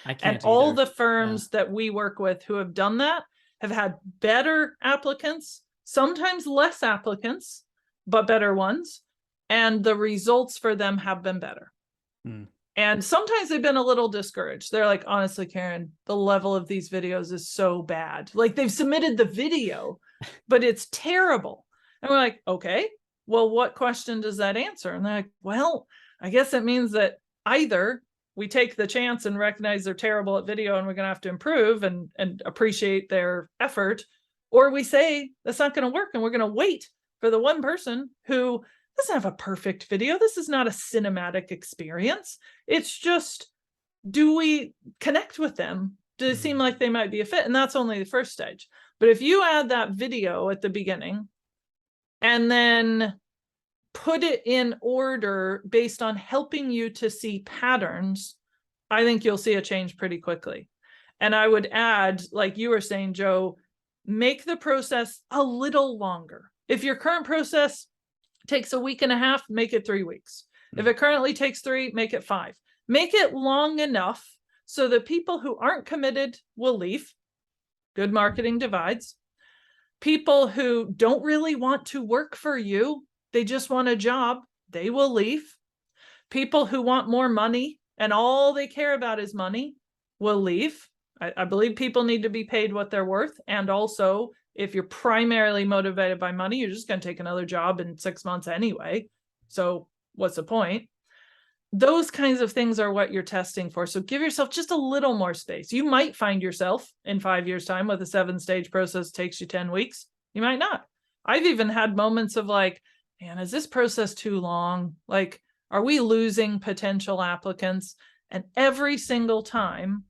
I can't and all the firms that we work with who have done that have had better applicants, sometimes less applicants, but better ones. And the results for them have been better. And sometimes they've been a little discouraged. They're like, honestly, Karen, the level of these videos is so bad. Like, they've submitted the video, but it's terrible. And we're like, okay, well, what question does that answer? And they're like, well, I guess it means that either we take the chance and recognize they're terrible at video and we're going to have to improve and appreciate their effort, or we say that's not going to work and we're going to wait for the one person who doesn't have a perfect video. This is not a cinematic experience. It's just do we connect with them? Does it seem like they might be a fit? And that's only the first stage. But if you add that video at the beginning and then put it in order based on helping you to see patterns, I think you'll see a change pretty quickly. And I would add, like you were saying, Joe, make the process a little longer. If your current process takes a week and a half, make it 3 weeks. If it currently takes 3, make it 5. Make it long enough so that people who aren't committed will leave. Good marketing divides. People who don't really want to work for you, they just want a job, they will leave. People who want more money and all they care about is money will leave. I believe people need to be paid what they're worth. And also, if you're primarily motivated by money, you're just going to take another job in 6 months anyway. So what's the point? Those kinds of things are what you're testing for. So give yourself just a little more space. You might find yourself in 5 years' time with a 7-stage process takes you 10 weeks. You might not. I've even had moments of like, man, is this process too long? Like, are we losing potential applicants? And every single time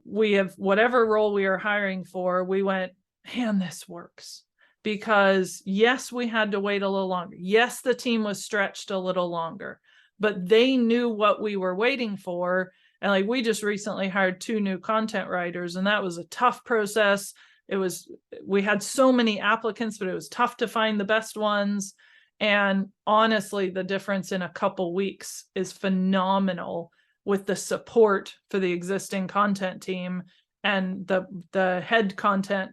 we have whatever role we are hiring for, we went, man, this works. Because yes, we had to wait a little longer. Yes, the team was stretched a little longer, but they knew what we were waiting for. And like, we just recently hired 2 new content writers, and that was a tough process. We had so many applicants, but it was tough to find the best ones. And honestly, the difference in a couple weeks is phenomenal with the support for the existing content team. And the head content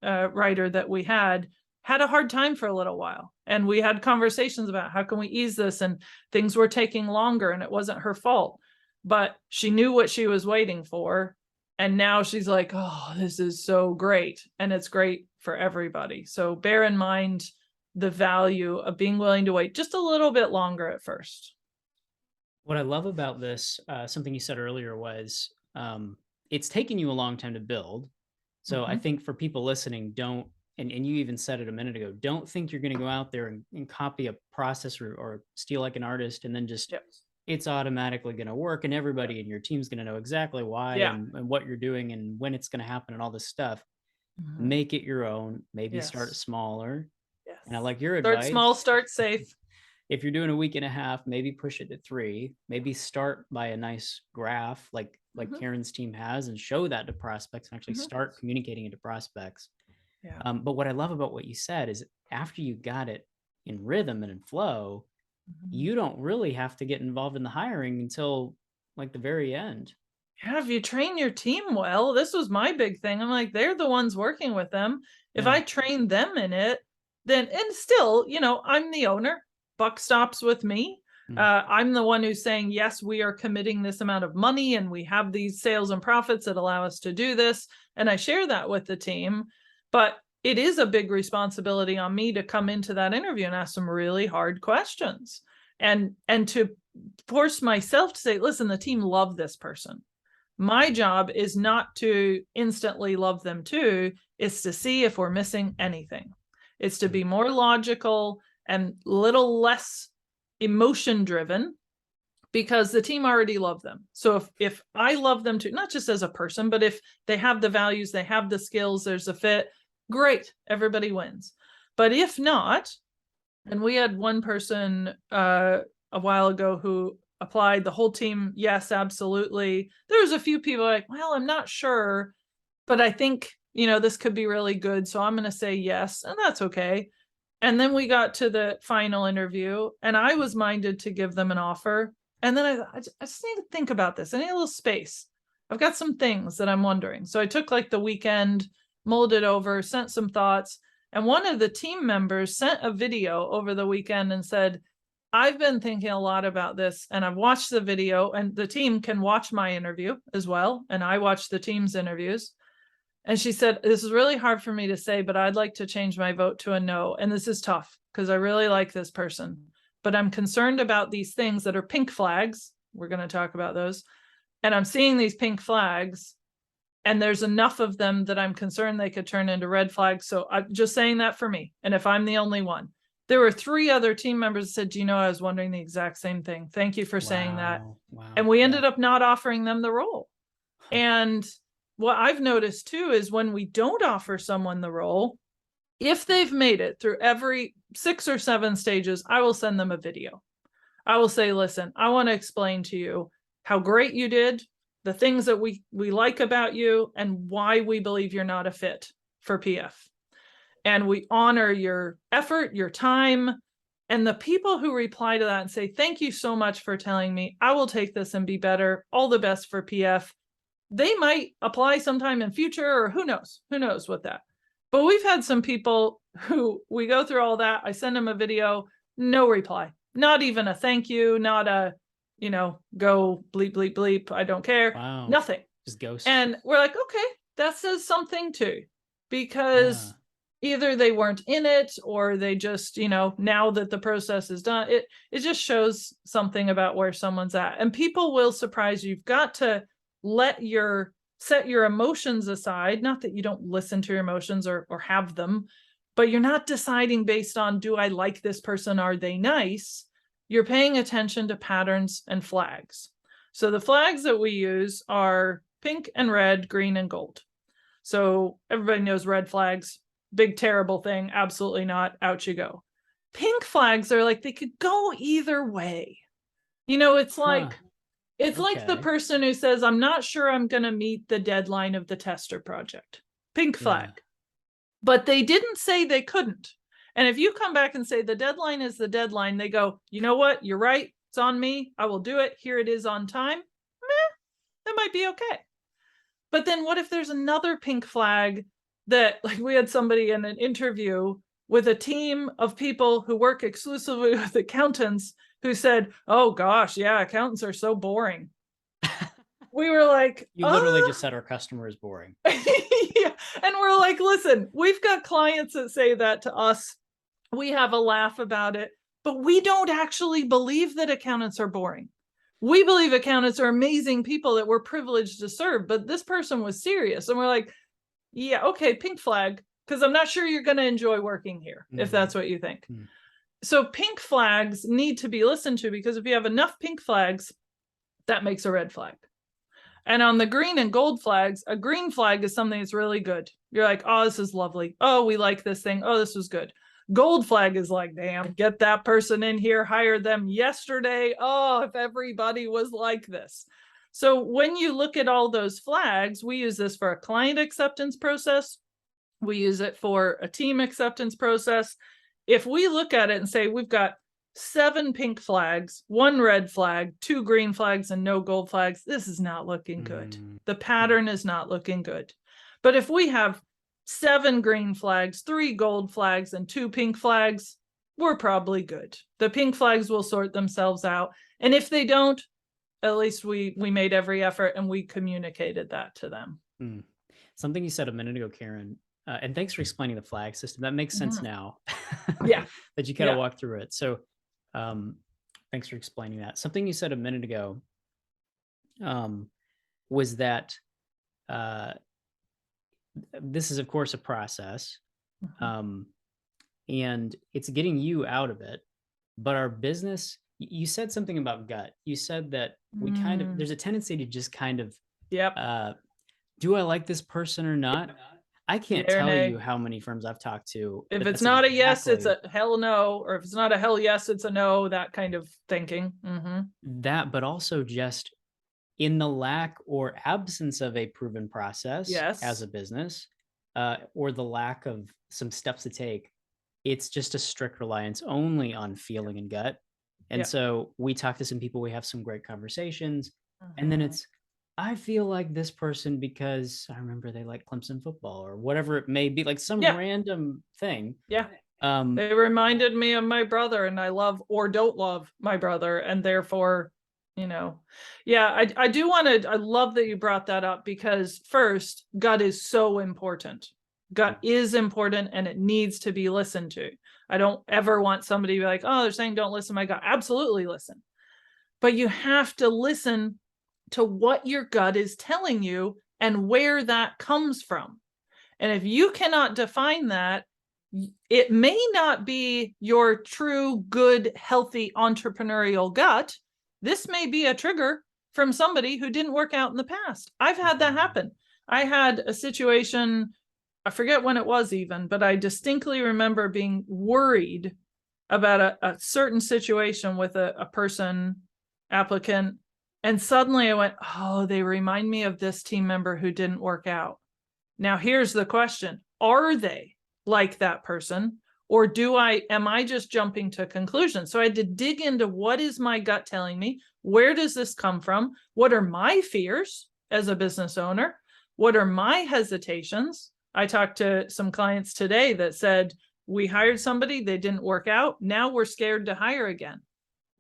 writer that we had a hard time for a little while. And we had conversations about how can we ease this, and things were taking longer, and it wasn't her fault, but she knew what she was waiting for. And now she's like, oh, this is so great. And it's great for everybody. So bear in mind the value of being willing to wait just a little bit longer at first. What I love about this, something you said earlier was, it's taken you a long time to build. So I think for people listening, don't, and you even said it a minute ago, don't think you're going to go out there and copy a process or steal like an artist and then just, it's automatically going to work and everybody in your team's going to know exactly why and what you're doing and when it's going to happen and all this stuff. Make it your own, maybe start smaller. And I like your advice. Start small, start safe. If you're doing a week and a half, maybe push it to 3, maybe start by a nice graph like Karen's team has, and show that to prospects and actually start communicating it to prospects. But what I love about what you said is after you got it in rhythm and in flow, you don't really have to get involved in the hiring until like the very end. Yeah, if you train your team well, this was my big thing. I'm like, they're the ones working with them. If I train them in it, then, and still, you know, I'm the owner. Buck stops with me. I'm the one who's saying, yes, we are committing this amount of money and we have these sales and profits that allow us to do this. And I share that with the team, but it is a big responsibility on me to come into that interview and ask some really hard questions and to force myself to say, listen, the team loved this person. My job is not to instantly love them too. It's to see if we're missing anything. It's to be more logical and a little less emotion driven, because the team already loved them. So if I love them too, not just as a person, but if they have the values, they have the skills, there's a fit, great, everybody wins. But if not, and we had one person a while ago who applied, the whole team, yes, absolutely. There was a few people like, well, I'm not sure, but I think, you know, this could be really good, so I'm going to say yes, and that's okay. And then we got to the final interview, and I was minded to give them an offer. And then I just need to think about this. I need a little space. I've got some things that I'm wondering. So I took like the weekend, mulled it over, sent some thoughts. And one of the team members sent a video over the weekend and said, I've been thinking a lot about this, and I've watched the video, and the team can watch my interview as well. And I watched the team's interviews. And she said, this is really hard for me to say, but I'd like to change my vote to a no. And this is tough because I really like this person, but I'm concerned about these things that are pink flags. We're going to talk about those. And I'm seeing these pink flags, and there's enough of them that I'm concerned they could turn into red flags. So I'm just saying that for me. And if I'm the only one, There were 3 other team members that said, do you know, I was wondering the exact same thing. Thank you for saying that. Wow. And we ended up not offering them the role. And what I've noticed too is when we don't offer someone the role, if they've made it through every 6 or 7 stages, I will send them a video. I will say, listen, I want to explain to you how great you did, the things that we like about you, and why we believe you're not a fit for PF. And we honor your effort, your time. And the people who reply to that and say, thank you so much for telling me, I will take this and be better. All the best for PF. They might apply sometime in future, or who knows what that. But we've had some people who we go through all that. I send them a video, no reply, not even a thank you, not a, go bleep, bleep, bleep. I don't care. Wow. Nothing. Just ghost. And we're like, okay, that says something too, because either they weren't in it, or they just, now that the process is done, it just shows something about where someone's at. And people will surprise you. You've got to set your emotions aside. Not that you don't listen to your emotions or have them, but you're not deciding based on, do I like this person? Are they nice? You're paying attention to patterns and flags. So the flags that we use are pink and red, green and gold. So everybody knows red flags, big, terrible thing. Absolutely not. Out you go. Pink flags are like, they could go either way. It's like, it's like the person who says, I'm not sure I'm going to meet the deadline of the tester project. Pink flag. But they didn't say they couldn't. And if you come back and say the deadline is the deadline, they go, you know what? You're right. It's on me. I will do it. Here it is on time. That might be okay. But then what if there's another pink flag that, like, we had somebody in an interview with a team of people who work exclusively with accountants who said, oh gosh, yeah, accountants are so boring. We were like, you literally just said our customer is boring. Yeah. And we're like, listen, we've got clients that say that to us. We have a laugh about it, but we don't actually believe that accountants are boring. We believe accountants are amazing people that we're privileged to serve, but this person was serious. And we're like, yeah, okay, pink flag, because I'm not sure you're going to enjoy working here, if that's what you think. So pink flags need to be listened to, because if you have enough pink flags, that makes a red flag. And on the green and gold flags, a green flag is something that's really good. You're like, oh, this is lovely. Oh, we like this thing. Oh, this was good. Gold flag is like, damn, get that person in here, hire them yesterday. Oh, if everybody was like this. So when you look at all those flags, we use this for a client acceptance process. We use it for a team acceptance process. If we look at it and say, we've got 7 pink flags, 1 red flag, 2 green flags, and no gold flags, this is not looking good. The pattern is not looking good. But if we have 7 green flags, 3 gold flags, and 2 pink flags, we're probably good. The pink flags will sort themselves out. And if they don't, at least we made every effort and we communicated that to them. Something you said a minute ago, Karen, and thanks for explaining the flag system. That makes sense now. Yeah. That you kind of walked through it. So thanks for explaining that. Something you said a minute ago was that this is, of course, a process, and it's getting you out of it. But our business, you said something about gut. You said that we kind of, there's a tendency to just kind of, do I like this person or not? I can't tell you how many firms I've talked to. If it's not a yes, it's a hell no. Or if it's not a hell yes, it's a no, that kind of thinking. That, but also just in the lack or absence of a proven process as a business, or the lack of some steps to take, it's just a strict reliance only on feeling and gut. And so we talk to some people, we have some great conversations, and then it's, I feel like this person because I remember they like Clemson football or whatever it may be, like some random thing. They reminded me of my brother, and I love or don't love my brother. And therefore, I do want to, I love that you brought that up, because first, gut is so important. Gut is important and it needs to be listened to. I don't ever want somebody to be like, oh, they're saying don't listen to my gut. Absolutely listen. But you have to listen to what your gut is telling you and where that comes from. And if you cannot define that, it may not be your true, good, healthy entrepreneurial gut. This may be a trigger from somebody who didn't work out in the past. I've had that happen. I had a situation, I forget when it was even, but I distinctly remember being worried about a certain situation with a person, applicant. And suddenly I went, oh, they remind me of this team member who didn't work out. Now, here's the question. Are they like that person? Or am I just jumping to conclusions? So I had to dig into, what is my gut telling me? Where does this come from? What are my fears as a business owner? What are my hesitations? I talked to some clients today that said, we hired somebody, they didn't work out. Now we're scared to hire again.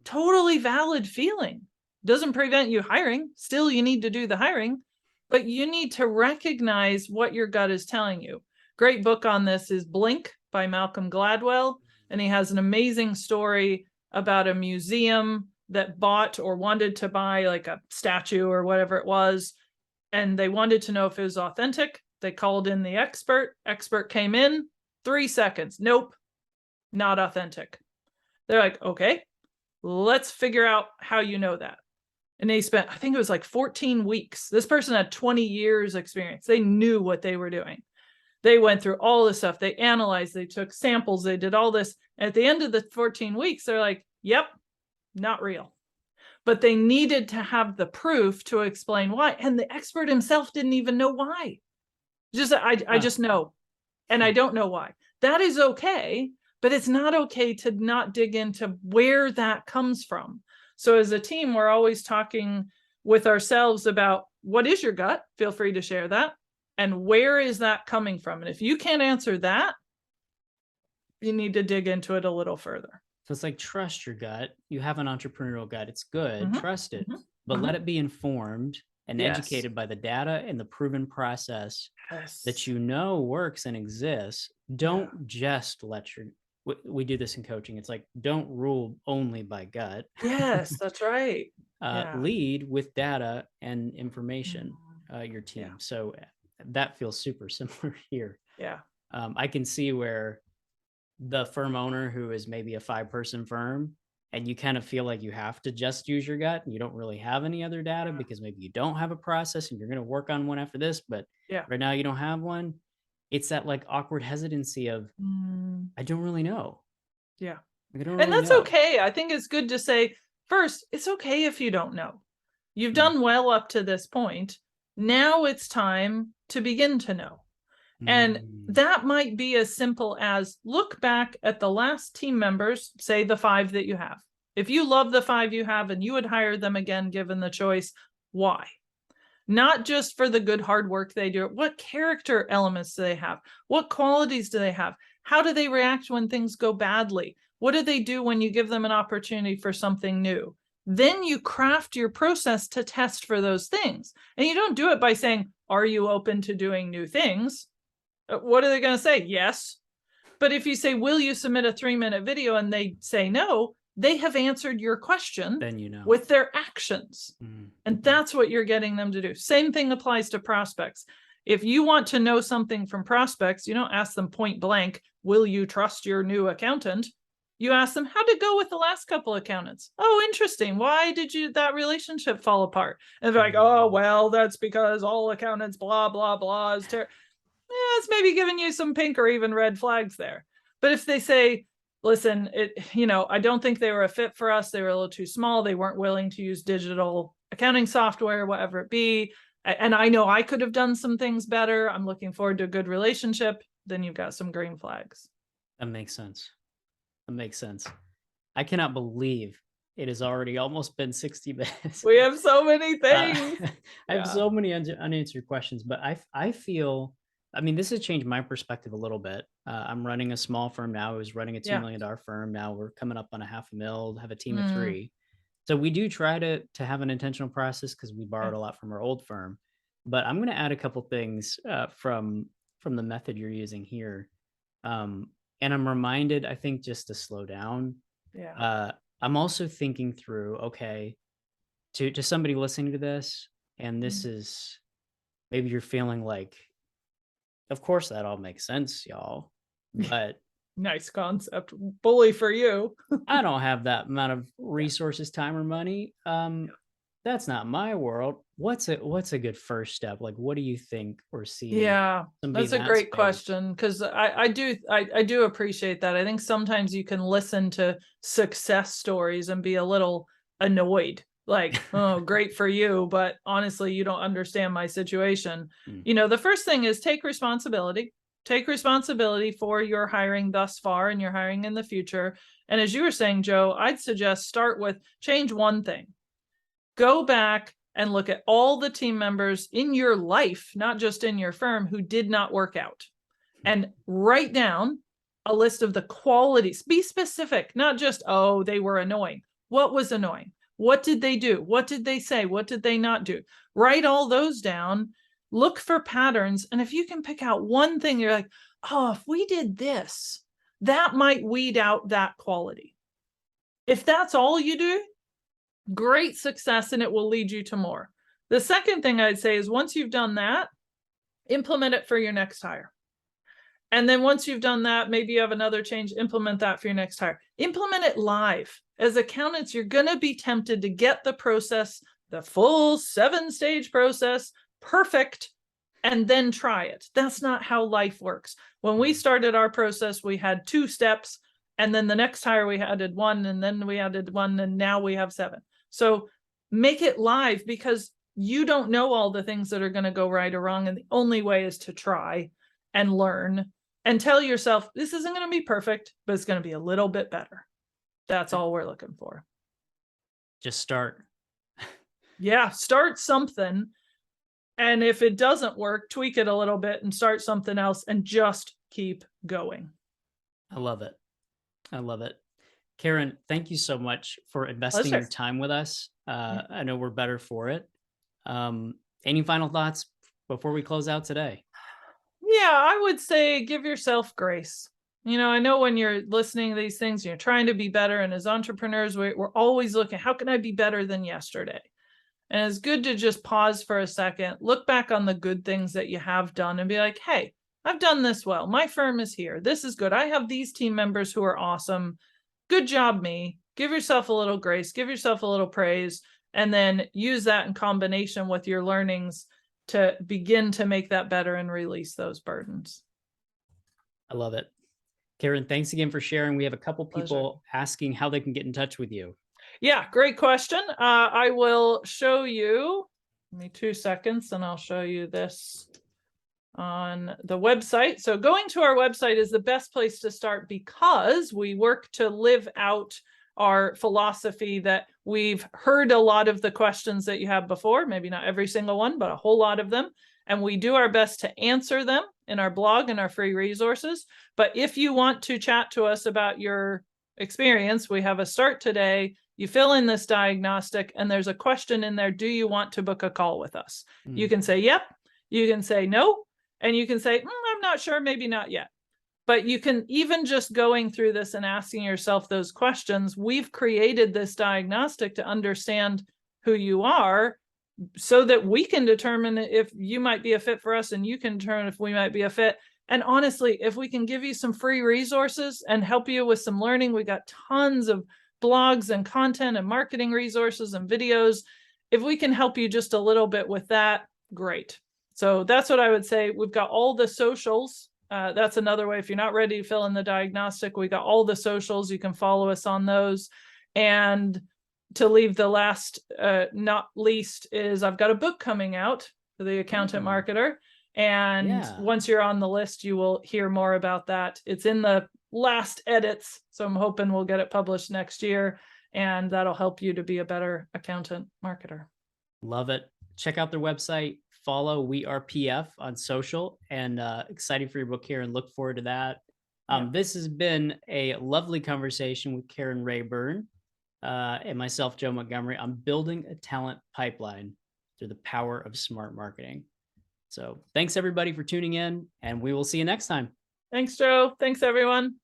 Totally valid feeling. Doesn't prevent you hiring. Still, you need to do the hiring, but you need to recognize what your gut is telling you. Great book on this is Blink by Malcolm Gladwell. And he has an amazing story about a museum that bought or wanted to buy like a statue or whatever it was. And they wanted to know if it was authentic. They called in the expert came in 3 seconds. Nope, not authentic. They're like, okay, let's figure out how you know that. And they spent, I think it was like 14 weeks. This person had 20 years experience. They knew what they were doing. They went through all this stuff. They analyzed, they took samples, they did all this. At the end of the 14 weeks, they're like, yep, not real. But they needed to have the proof to explain why. And the expert himself didn't even know why. I just know. And I don't know why. That is okay, but it's not okay to not dig into where that comes from. So as a team, we're always talking with ourselves about, what is your gut? Feel free to share that. And where is that coming from? And if you can't answer that, you need to dig into it a little further. So it's like, trust your gut. You have an entrepreneurial gut. It's good. Trust it, but let it be informed and educated by the data and the proven process that you know works and exists. Don't just let we do this in coaching. It's like, don't rule only by gut. Yes, that's right. Lead with data and information, your team. So that feels super similar here. Yeah. I can see where the firm owner who is maybe a 5-person firm, and you kind of feel like you have to just use your gut and you don't really have any other data because maybe you don't have a process and you're going to work on one after this, but right now you don't have one. It's that like awkward hesitancy of, I don't really know. Yeah. And that's okay. I think it's good to say, first, it's okay if you don't know. You've done well up to this point. Now it's time to begin to know. And that might be as simple as, look back at the last team members, say the 5 that you have. If you love the 5 you have and you would hire them again, given the choice, why? Not just for the good hard work they do. What character elements do they have? What qualities do they have? How do they react when things go badly? What do they do when you give them an opportunity for something new? Then you craft your process to test for those things. And you don't do it by saying, are you open to doing new things? What are they going to say? Yes. But if you say, will you submit a 3-minute video, and they say no, they have answered your question with their actions. And that's what you're getting them to do. Same thing applies to prospects. If you want to know something from prospects, you don't ask them point blank, will you trust your new accountant? You ask them, how'd it go with the last couple accountants? Oh, interesting. Why did that relationship fall apart? And they're like, oh, well, that's because all accountants, blah, blah, blah, is terrible. It's maybe giving you some pink or even red flags there. But if they say, listen, I don't think they were a fit for us. They were a little too small. They weren't willing to use digital accounting software, whatever it be. And I know I could have done some things better. I'm looking forward to a good relationship. Then you've got some green flags. That makes sense. I cannot believe it has already almost been 60 minutes. We have so many things. I have so many unanswered questions, but I feel, this has changed my perspective a little bit. I'm running a small firm now. I was running a $2 million firm. Now we're coming up on a $500,000, have a team of 3. So we do try to have an intentional process because we borrowed a lot from our old firm. But I'm going to add a couple things from the method you're using here. And I'm reminded, I think, just to slow down. I'm also thinking through, okay, to somebody listening to this, and this is, maybe you're feeling like, of course that all makes sense, y'all. but Nice concept. Bully for you. I don't have that amount of resources, time, or money. That's not my world. What's a good first step? Like, what do you think or see Yeah, somebody that's in a that great space? question, because I do appreciate that. I think sometimes you can listen to success stories and be a little annoyed, like, oh, great for you, but honestly, you don't understand my situation. Mm. You know, the first thing is take responsibility. Take responsibility for your hiring thus far and your hiring in the future. And as you were saying, Joe, I'd suggest start with change one thing. Go back and look at all the team members in your life, not just in your firm, who did not work out, and write down a list of the qualities. Be specific, not just, oh, they were annoying. What was annoying? What did they do? What did they say? What did they not do? Write all those down. Look for patterns. And if you can pick out one thing, you're like, oh, if we did this, that might weed out that quality. If that's all you do, great success, and it will lead you to more. The second thing I'd say is once you've done that, implement it for your next hire. And then once you've done that, maybe you have another change, implement that for your next hire. Implement it live. As accountants, you're going to be tempted to get the process, the full 7-stage process, perfect, and then try it. That's not how life works. When we started our process, we had 2 steps, and then the next hire we added 1, and then we added 1, and now we have 7. So make it live, because you don't know all the things that are going to go right or wrong. And the only way is to try and learn and tell yourself, this isn't going to be perfect, but it's going to be a little bit better. That's all we're looking for. Just start. Yeah, start something. And if it doesn't work, tweak it a little bit and start something else, and just keep going. I love it. I love it. Karen, thank you so much for investing your time with us. I know we're better for it. Any final thoughts before we close out today? Yeah, I would say give yourself grace. You know, I know when you're listening to these things, you're trying to be better. And as entrepreneurs, we're always looking, how can I be better than yesterday? And it's good to just pause for a second, look back on the good things that you have done and be like, hey, I've done this well. My firm is here. This is good. I have these team members who are awesome. Good job, me. Give yourself a little grace, give yourself a little praise, and then use that in combination with your learnings to begin to make that better and release those burdens. I love it. Karen, thanks again for sharing. We have a couple people Pleasure. asking how they can get in touch with you. Yeah, great question. I will show you, give me 2 seconds and I'll show you this on the website. So going to our website is the best place to start, because we work to live out our philosophy that we've heard a lot of the questions that you have before, maybe not every single one, but a whole lot of them. And we do our best to answer them in our blog and our free resources. But if you want to chat to us about your experience, we have a start today. You fill in this diagnostic and there's a question in there. Do you want to book a call with us? You can say, yep. You can say no. And you can say, I'm not sure, maybe not yet. But you can, even just going through this and asking yourself those questions, we've created this diagnostic to understand who you are so that we can determine if you might be a fit for us and you can determine if we might be a fit. And honestly, if we can give you some free resources and help you with some learning, we got tons of blogs and content and marketing resources and videos. If we can help you just a little bit with that, great. So that's what I would say. We've got all the socials. That's another way. If you're not ready to fill in the diagnostic, we got all the socials. You can follow us on those. And to leave the last, not least, is I've got a book coming out for the accountant marketer. And once you're on the list, you will hear more about that. It's in the last edits. So I'm hoping we'll get it published next year. And that'll help you to be a better accountant marketer. Love it. Check out their website. Follow We Are PF on social, and excited for your book here and look forward to that. This has been a lovely conversation with Karen Reyburn and myself, Joe Montgomery. I'm building a talent pipeline through the power of smart marketing. So thanks everybody for tuning in, and we will see you next time. Thanks, Joe. Thanks, everyone.